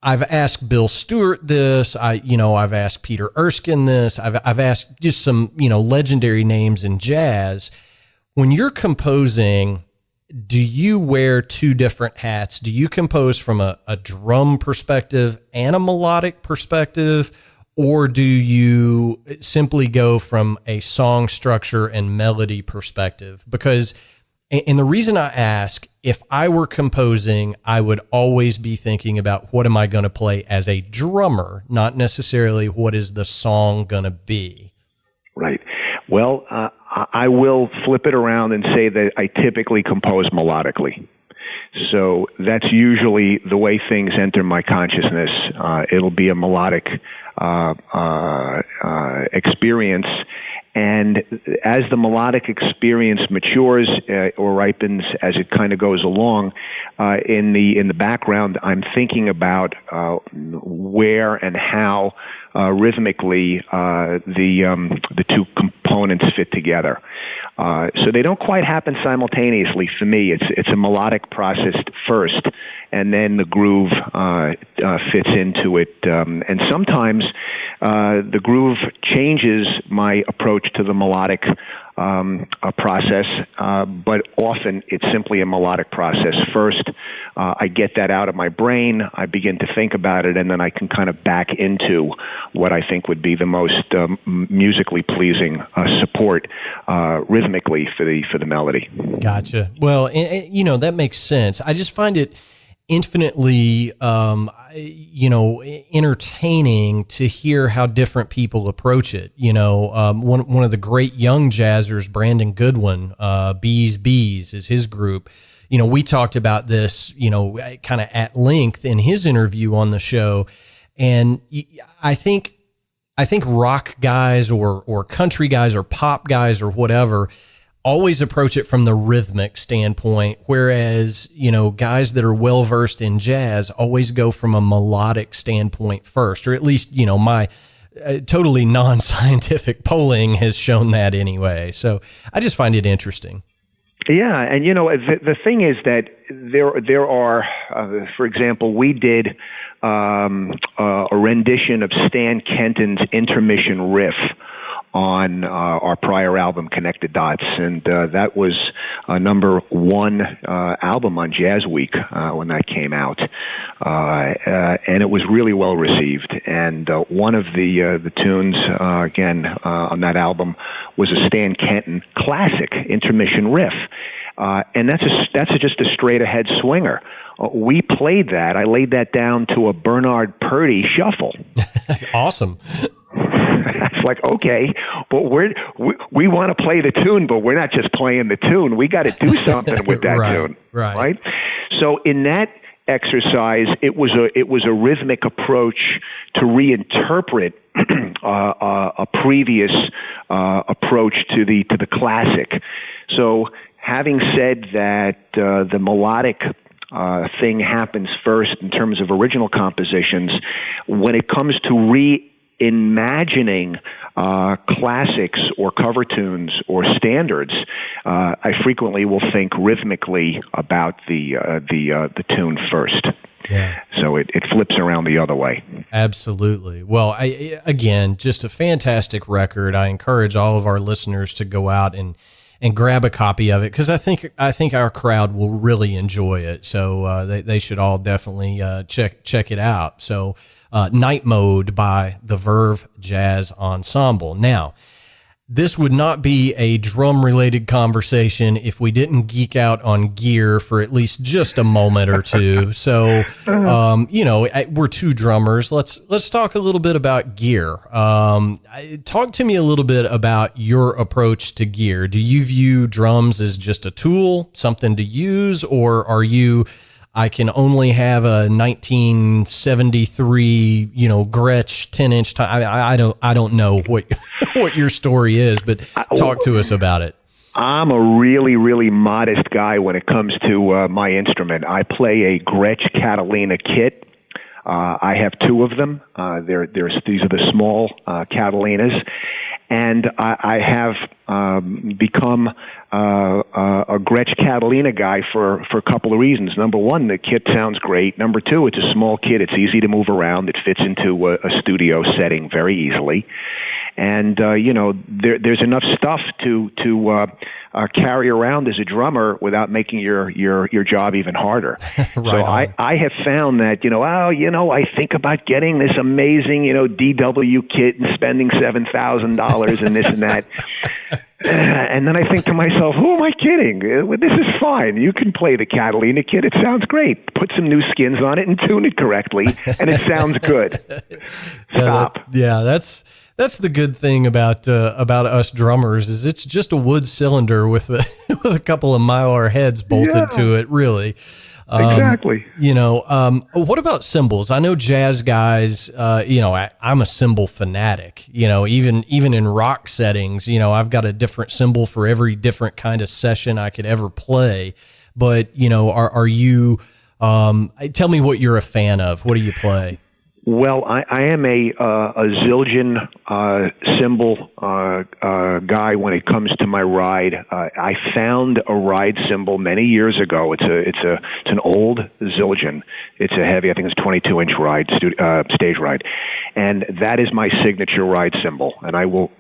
I've asked Bill Stewart this. I've asked Peter Erskine this. I've asked just some, legendary names in jazz. When you're composing, do you wear two different hats? Do you compose from a drum perspective and a melodic perspective, or do you simply go from a song structure and melody perspective? Because, and the reason I ask, if I were composing, I would always be thinking about what am I going to play as a drummer, not necessarily what is the song going to be. Right. Well, I will flip it around and say that I typically compose melodically. So that's usually the way things enter my consciousness. It'll be a melodic experience. And as the melodic experience matures or ripens as it kind of goes along, in the background, I'm thinking about where and how rhythmically the two components fit together. So they don't quite happen simultaneously for me. It's a melodic process first, and then the groove fits into it. And sometimes the groove changes my approach to the melodic process, but often it's simply a melodic process. First, I get that out of my brain, I begin to think about it, and then I can kind of back into what I think would be the most musically pleasing support rhythmically for the melody. Gotcha. Well, and that makes sense. I just find it infinitely, entertaining to hear how different people approach it. One of the great young jazzers, Brandon Goodwin, Bees is his group. We talked about this, kind of at length in his interview on the show. And I think rock guys or country guys or pop guys or whatever always approach it from the rhythmic standpoint, whereas, guys that are well-versed in jazz always go from a melodic standpoint first, or at least, my totally non-scientific polling has shown that anyway. So I just find it interesting. Yeah, and the thing is that there are, for example, we did a rendition of Stan Kenton's intermission riff on our prior album, Connected Dots, and that was number one album on JazzWeek when that came out, and it was really well received. And one of the tunes, again, on that album was a Stan Kenton classic, Intermission Riff. And that's just a straight ahead swinger. We played that. I laid that down to a Bernard Purdie shuffle. Awesome. It's like, okay, but we want to play the tune, but we're not just playing the tune. We got to do something with that tune, right? So in that exercise, it was a rhythmic approach to reinterpret a previous approach to the classic. So having said that, the melodic thing happens first in terms of original compositions. When it comes to reimagining classics or cover tunes or standards, I frequently will think rhythmically about the tune first. Yeah. So it flips around the other way. Absolutely. Well, again, just a fantastic record. I encourage all of our listeners to go out and grab a copy of it, because I think our crowd will really enjoy it. So they should all definitely check it out. So Night Mode by the Verve Jazz Ensemble. Now, this would not be a drum-related conversation if we didn't geek out on gear for at least just a moment or two. So, we're two drummers. Let's talk a little bit about gear. Talk to me a little bit about your approach to gear. Do you view drums as just a tool, something to use, or are you, I can only have a 1973, Gretsch 10-inch. I don't know what what your story is, but talk to us about it. I'm a really, really modest guy when it comes to my instrument. I play a Gretsch Catalina kit. I have two of them. These are the small Catalinas. And I have become a Gretsch Catalina guy for a couple of reasons. Number one, the kit sounds great. Number two, it's a small kit. It's easy to move around. It fits into a studio setting very easily. And there's enough stuff to carry around as a drummer without making your job even harder. So I have found that I think about getting this amazing DW kit and spending $7,000 and this and that. And then I think to myself, who am I kidding? This is fine. You can play the Catalina kit. It sounds great. Put some new skins on it and tune it correctly, and it sounds good. Stop. That's the good thing about us drummers is it's just a wood cylinder with a couple of Mylar heads bolted to it, really. Exactly. What about cymbals? I know jazz guys, I'm a cymbal fanatic, even in rock settings, I've got a different cymbal for every different kind of session I could ever play. But, are you, tell me what you're a fan of. What do you play? Well, I am a Zildjian cymbal guy when it comes to my ride. I found a ride cymbal many years ago. It's an old Zildjian. It's a heavy, I think it's 22-inch ride, stage ride, and that is my signature ride cymbal. And I will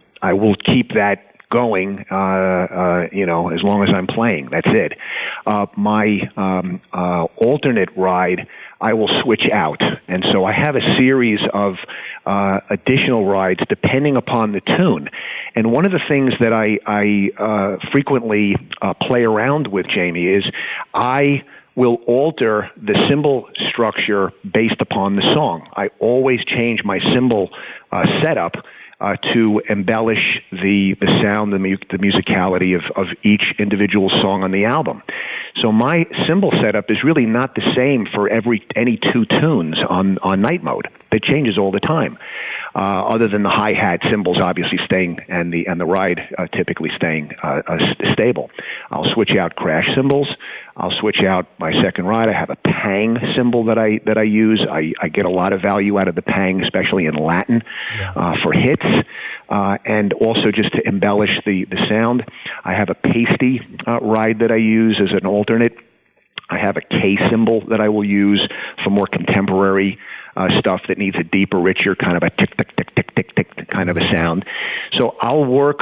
keep that going, as long as I'm playing. That's it. My alternate ride, I will switch out. And so I have a series of additional rides depending upon the tune. And one of the things that I frequently play around with, Jamie, is I will alter the cymbal structure based upon the song. I always change my cymbal setup to embellish the sound, the musicality of each individual song on the album. So my cymbal setup is really not the same for any two tunes on Night Mode. It changes all the time. Other than the hi-hat cymbals obviously staying and the ride typically staying stable. I'll switch out crash cymbals. I'll switch out my second ride. I have a pang cymbal that I use. I get a lot of value out of the pang, especially in Latin, for hits, and also just to embellish the sound. I have a pasty ride that I use as an alternate. I have a K cymbal that I will use for more contemporary stuff that needs a deeper, richer kind of a tick, tick, tick, tick, tick, tick kind of a sound. So I'll work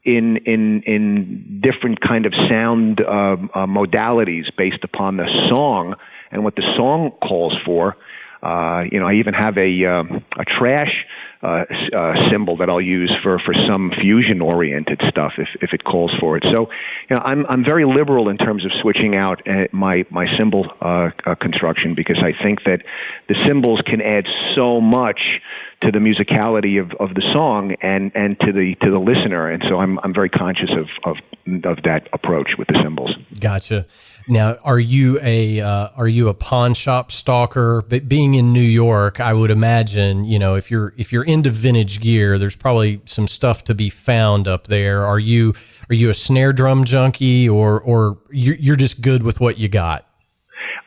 in different kind of sound modalities based upon the song and what the song calls for. I even have a trash cymbal that I'll use for some fusion-oriented stuff if it calls for it. So, I'm very liberal in terms of switching out my cymbal construction, because I think that the cymbals can add so much to the musicality of the song and to the listener, and so I'm very conscious of that approach with the cymbals. Gotcha. Now, are you a pawn shop stalker? But being in New York, I would imagine, if you're into vintage gear, there's probably some stuff to be found up there. Are you a snare drum junkie, or you're just good with what you got?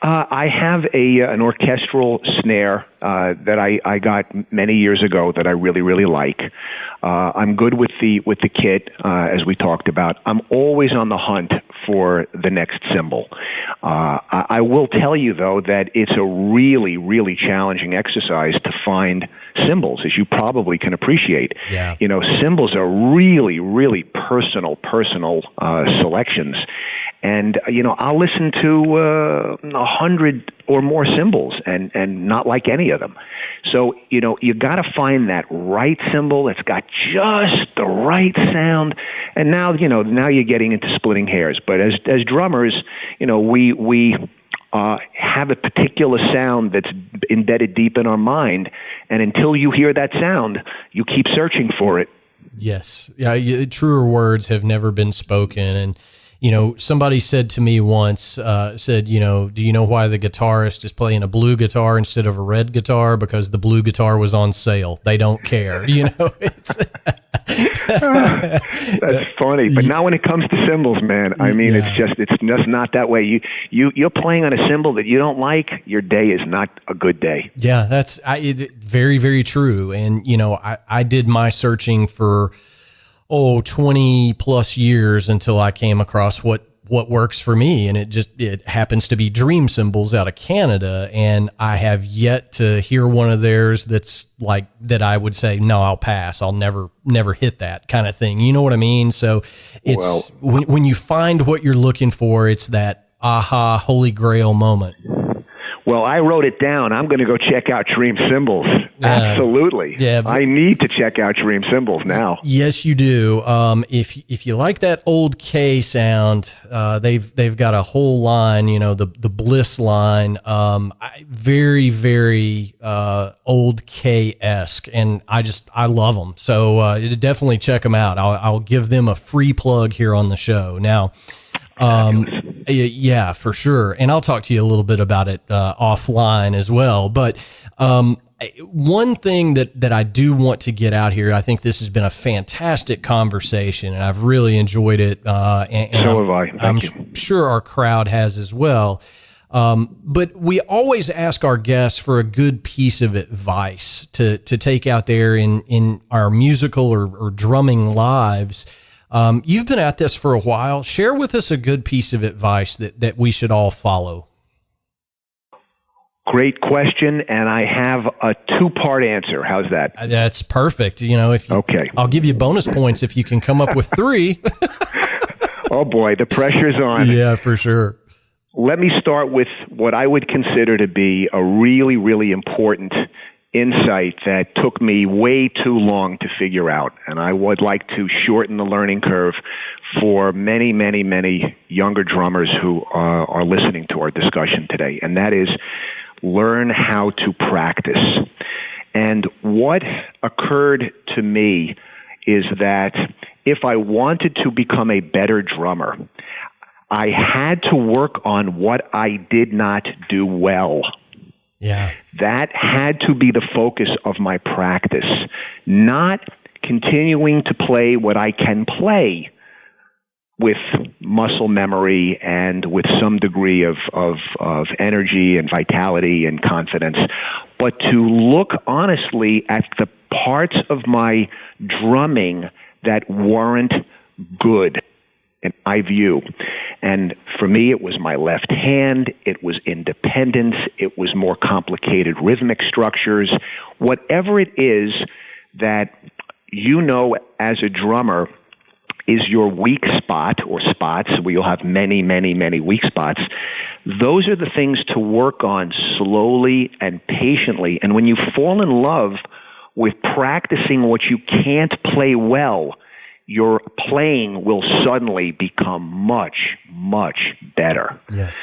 I have an orchestral snare that I got many years ago that I really, really like. I'm good with the kit, as we talked about. I'm always on the hunt for the next cymbal. I will tell you, though, that it's a really, really challenging exercise to find cymbals, as you probably can appreciate. Yeah. Cymbals are really, really personal selections. And, I'll listen to 100 or more cymbals and not like any of them. So, you got to find that right cymbal that's got just the right sound. And now you're getting into splitting hairs. But as drummers, we have a particular sound that's embedded deep in our mind. And until you hear that sound, you keep searching for it. Yes. Yeah. Truer words have never been spoken. And, somebody said to me once, do you know why the guitarist is playing a blue guitar instead of a red guitar? Because the blue guitar was on sale. They don't care. It's That's funny. But now when it comes to cymbals, man, I mean, it's just not that way. You're playing on a cymbal that you don't like, your day is not a good day. Yeah, that's very, very true. And, I did my searching for 20 plus years until I came across what works for me. And it happens to be Dream Cymbals out of Canada. And I have yet to hear one of theirs that's like that I would say, no, I'll pass. I'll never hit that kind of thing. You know what I mean? So it's when you find what you're looking for, it's that aha, holy grail moment. Well, I wrote it down. I'm going to go check out Dream Cymbals. Absolutely. Yeah, I need to check out Dream Cymbals now. Yes, you do. If you like that old K sound, they've got a whole line, the Bliss line, very, very old K-esque, and I love them. So definitely check them out. I'll give them a free plug here on the show. Now, yeah, for sure. And I'll talk to you a little bit about it offline as well. But one thing that I do want to get out here, I think this has been a fantastic conversation, and I've really enjoyed it. And so have I. I'm sure our crowd has as well. But we always ask our guests for a good piece of advice to take out there in our musical or drumming lives. You've been at this for a while. Share with us a good piece of advice that we should all follow. Great question, and I have a two-part answer. How's that? That's perfect. Okay. I'll give you bonus points if you can come up with three. Oh boy, the pressure's on. Yeah, for sure. Let me start with what I would consider to be a really, really important insight that took me way too long to figure out, and I would like to shorten the learning curve for many, many, many younger drummers who are listening to our discussion today, and that is learn how to practice. And what occurred to me is that if I wanted to become a better drummer, I had to work on what I did not do well. Yeah. That had to be the focus of my practice, not continuing to play what I can play with muscle memory and with some degree of energy and vitality and confidence, but to look honestly at the parts of my drumming that weren't good an eye view. And for me, it was my left hand, it was independence, it was more complicated rhythmic structures. Whatever it is that as a drummer is your weak spot or spots, where you'll have many, many, many weak spots, those are the things to work on slowly and patiently. And when you fall in love with practicing what you can't play well, your playing will suddenly become much, much better. Yes.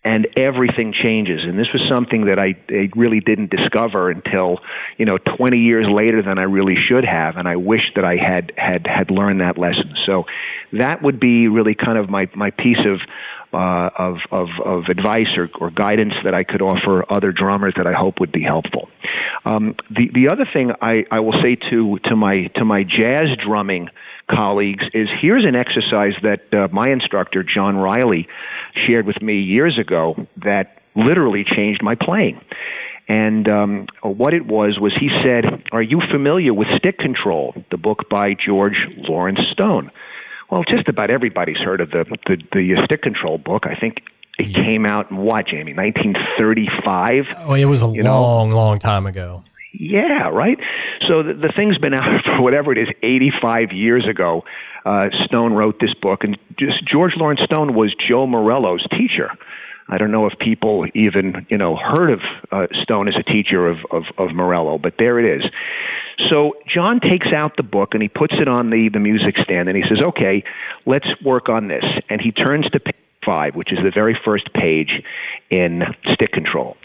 And everything changes. And this was something that I really didn't discover until, 20 years later than I really should have. And I wish that I had learned that lesson. So that would be really kind of my piece of advice or guidance that I could offer other drummers that I hope would be helpful. The other thing I will say to my jazz drumming colleagues is, here's an exercise that my instructor, John Riley, shared with me years ago that literally changed my playing. And what it was he said, "Are you familiar with Stick Control, the book by George Lawrence Stone?" Well, just about everybody's heard of the Stick Control book. I think it came out in what, Jamie, 1935? Oh, it was a long time ago. Yeah, right? So the thing's been out for whatever it is, 85 years ago. Stone wrote this book, and George Lawrence Stone was Joe Morello's teacher. I don't know if people even, heard of Stone as a teacher of Morello, but there it is. So John takes out the book and he puts it on the music stand and he says, "Okay, let's work on this." And he turns to page 5, which is the very first page in Stick Control.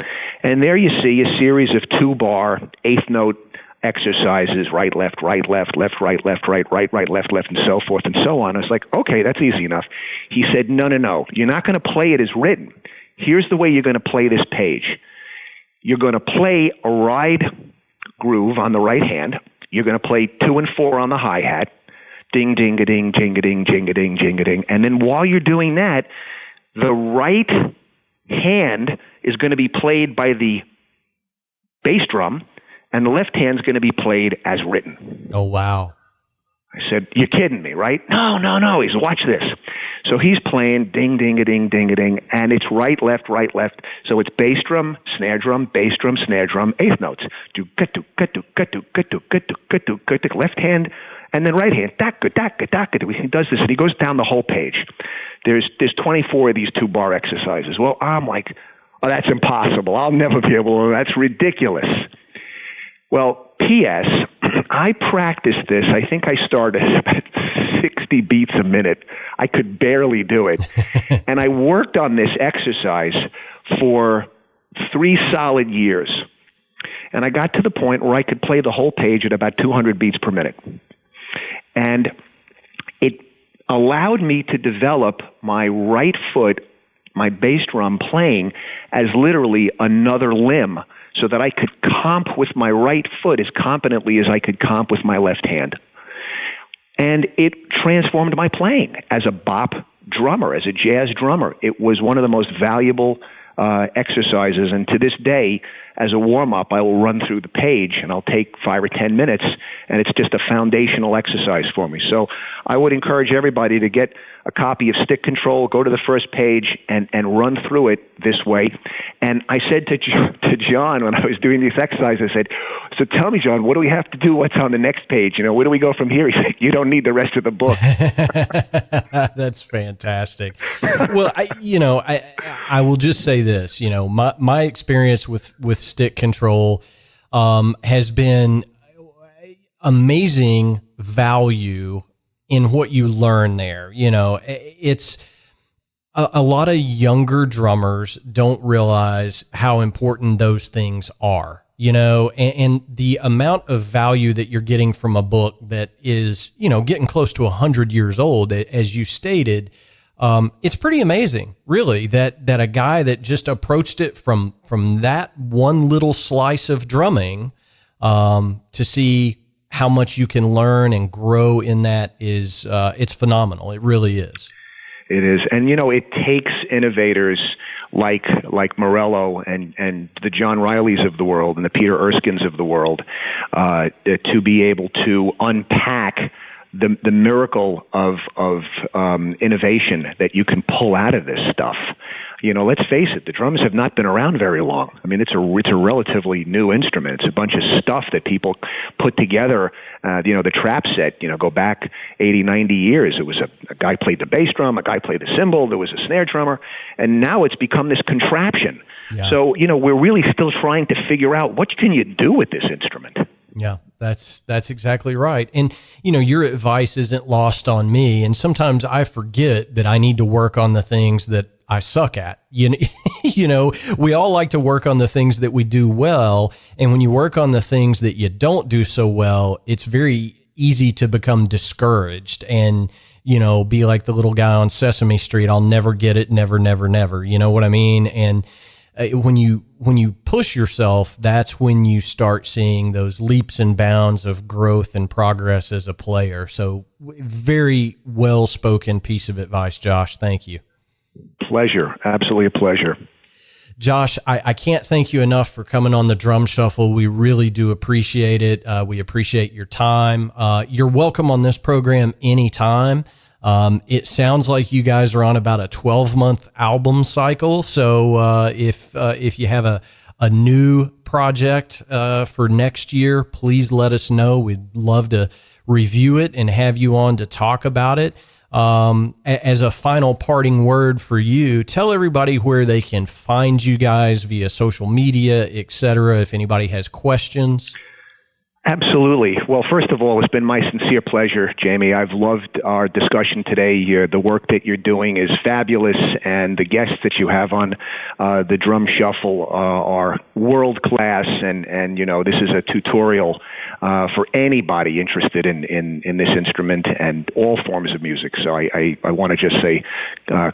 And there you see a series of 2-bar, 8th note exercises, right, left, right, left, left, right, left, right, right, right, left, left, and so forth and so on. I was like, okay, that's easy enough. He said, no, you're not going to play it as written. Here's the way you're going to play this page. You're going to play a ride groove on the right hand. You're going to play 2 and 4 on the hi-hat. Ding, ding-a-ding, jing-a-ding, jing-a-ding, jing-a-ding. And then while you're doing that, the right hand is going to be played by the bass drum, and the left hand's going to be played as written. Oh, wow. I said, "You're kidding me, right?" No. He said, "Watch this." So he's playing ding, ding-a-ding, ding-a-ding, and it's right, left, right, left. So it's bass drum, snare drum, bass drum, snare drum, 8th notes. Do, get-do, get-do, get-do, get-do, get-do, get-do, get-do, left hand, and then right hand. He does this, and he goes down the whole page. There's 24 of these 2-bar exercises. Well, I'm like, oh, that's impossible. I'll never be able to. That's ridiculous. Well, P.S., I practiced this. I think I started at 60 beats a minute. I could barely do it. And I worked on this exercise for 3 solid years. And I got to the point where I could play the whole page at about 200 beats per minute. And it allowed me to develop my right foot, my bass drum playing, as literally another limb, so that I could comp with my right foot as competently as I could comp with my left hand. And it transformed my playing as a bop drummer, as a jazz drummer. It was one of the most valuable exercises, and to this day, as a warm-up, I will run through the page, and I'll take 5 or 10 minutes, and it's just a foundational exercise for me. So I would encourage everybody to get a copy of Stick Control, go to the first page, and run through it this way. And I said to John when I was doing this exercise, I said, "So tell me, John, what do we have to do? What's on the next page? Where do we go from here?" He said, "You don't need the rest of the book." That's fantastic. Well, I will just say this, my experience with Stick Control has been amazing value in what you learn there. It's a lot of younger drummers don't realize how important those things are, and the amount of value that you're getting from a book that is, getting close to 100 years old, as you stated. It's pretty amazing, really, that a guy that just approached it from that one little slice of drumming, to see how much you can learn and grow in that is, it's phenomenal. It really is. It is. And, it takes innovators like Morello and the John Rileys of the world and the Peter Erskines of the world, to be able to unpack the miracle of innovation that you can pull out of this stuff. Let's face it, the drums have not been around very long. I mean, it's a relatively new instrument. It's a bunch of stuff that people put together. The trap set, go back 80, 90 years. It was a guy played the bass drum, a guy played the cymbal, there was a snare drummer, and now it's become this contraption. Yeah. So, we're really still trying to figure out what can you do with this instrument. Yeah, that's exactly right. And, your advice isn't lost on me. And sometimes I forget that I need to work on the things that I suck at. We all like to work on the things that we do well. And when you work on the things that you don't do so well, it's very easy to become discouraged and, be like the little guy on Sesame Street. I'll never get it. Never, never, never. You know what I mean? And when you push yourself, that's when you start seeing those leaps and bounds of growth and progress as a player. So very well-spoken piece of advice, Josh. Thank you. Pleasure. Absolutely a pleasure. Josh, I can't thank you enough for coming on the Drum Shuffle. We really do appreciate it. We appreciate your time. You're welcome on this program anytime. It sounds like you guys are on about a 12-month album cycle. So if you have a new project for next year, please let us know. We'd love to review it and have you on to talk about it. As a final parting word for you, tell everybody where they can find you guys via social media, etc. if anybody has questions. Absolutely. Well, first of all, it's been my sincere pleasure, Jamie. I've loved our discussion today. The work that you're doing is fabulous, and the guests that you have on the Drum Shuffle are world class. And this is a tutorial for anybody interested in this instrument and all forms of music. So I want to just say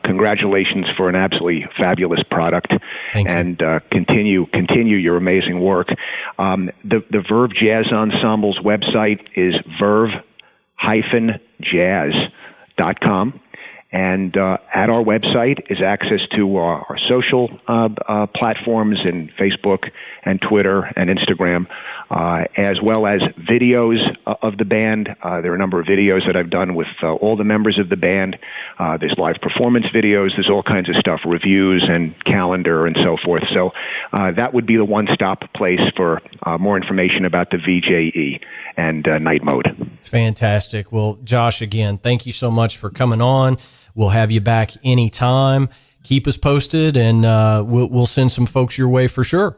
congratulations for an absolutely fabulous product. Thank you. And continue your amazing work. The Verve Jazz Ensemble's website is verve-jazz.com. And at our website is access to our social platforms in Facebook and Twitter and Instagram, as well as videos of the band. There are a number of videos that I've done with all the members of the band. There's live performance videos. There's all kinds of stuff, reviews and calendar and so forth. So that would be the one-stop place for more information about the VJE and Night Mode. Fantastic. Well, Josh, again, thank you so much for coming on. We'll have you back anytime. Keep us posted, and we'll send some folks your way for sure.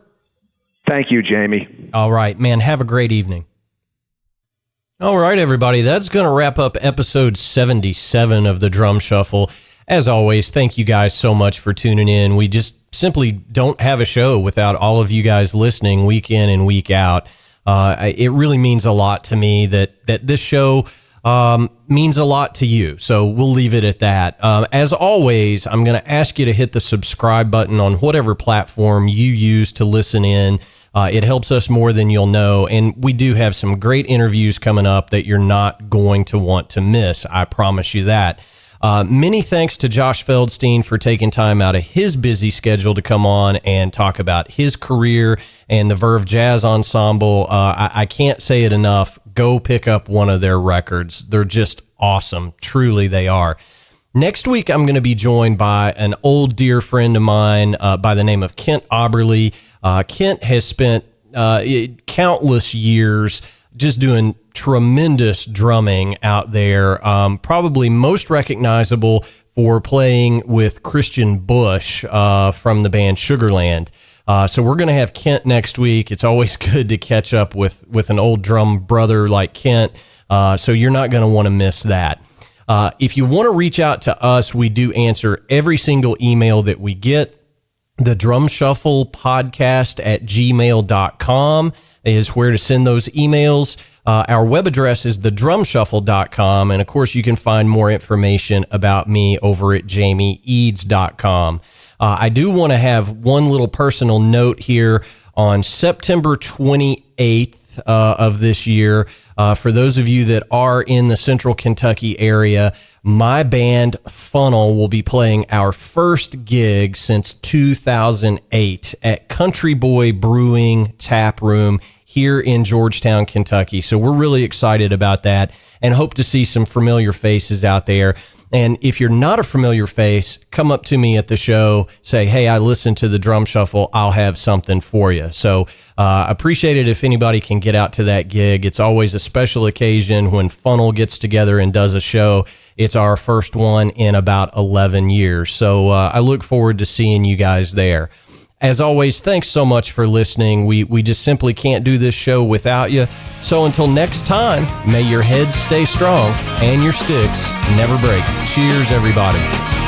Thank you, Jamie. All right, man. Have a great evening. All right, everybody. That's going to wrap up episode 77 of the Drum Shuffle. As always, thank you guys so much for tuning in. We just simply don't have a show without all of you guys listening week in and week out. It really means a lot to me that this show means a lot to you. So we'll leave it at that. As always, I'm going to ask you to hit the subscribe button on whatever platform you use to listen in. It helps us more than you'll know. And we do have some great interviews coming up that you're not going to want to miss. I promise you that. Many thanks to Josh Feldstein for taking time out of his busy schedule to come on and talk about his career and the Verve Jazz Ensemble. I can't say it enough. Go pick up one of their records. They're just awesome. Truly, they are. Next week, I'm going to be joined by an old dear friend of mine by the name of Kent Oberly. Kent has spent countless years just doing tremendous drumming out there, probably most recognizable for playing with Christian Bush from the band Sugarland. So we're going to have Kent next week. It's always good to catch up with an old drum brother like Kent, so you're not going to want to miss that. If you want to reach out to us, we do answer every single email that we get. The Drum Shuffle podcast at gmail.com is where to send those emails. Our web address is thedrumshuffle.com. And of course, you can find more information about me over at jamieeads.com. I do want to have one little personal note here. On September 28th of this year, for those of you that are in the Central Kentucky area, my band Funnel will be playing our first gig since 2008 at Country Boy Brewing Tap Room here in Georgetown, Kentucky. So we're really excited about that and hope to see some familiar faces out there. And if you're not a familiar face, come up to me at the show, say, hey, I listened to the Drum Shuffle. I'll have something for you. So appreciate it if anybody can get out to that gig. It's always a special occasion when Funnel gets together and does a show. It's our first one in about 11 years. So I look forward to seeing you guys there. As always, thanks so much for listening. We just simply can't do this show without you. So until next time, may your heads stay strong and your sticks never break. Cheers, everybody.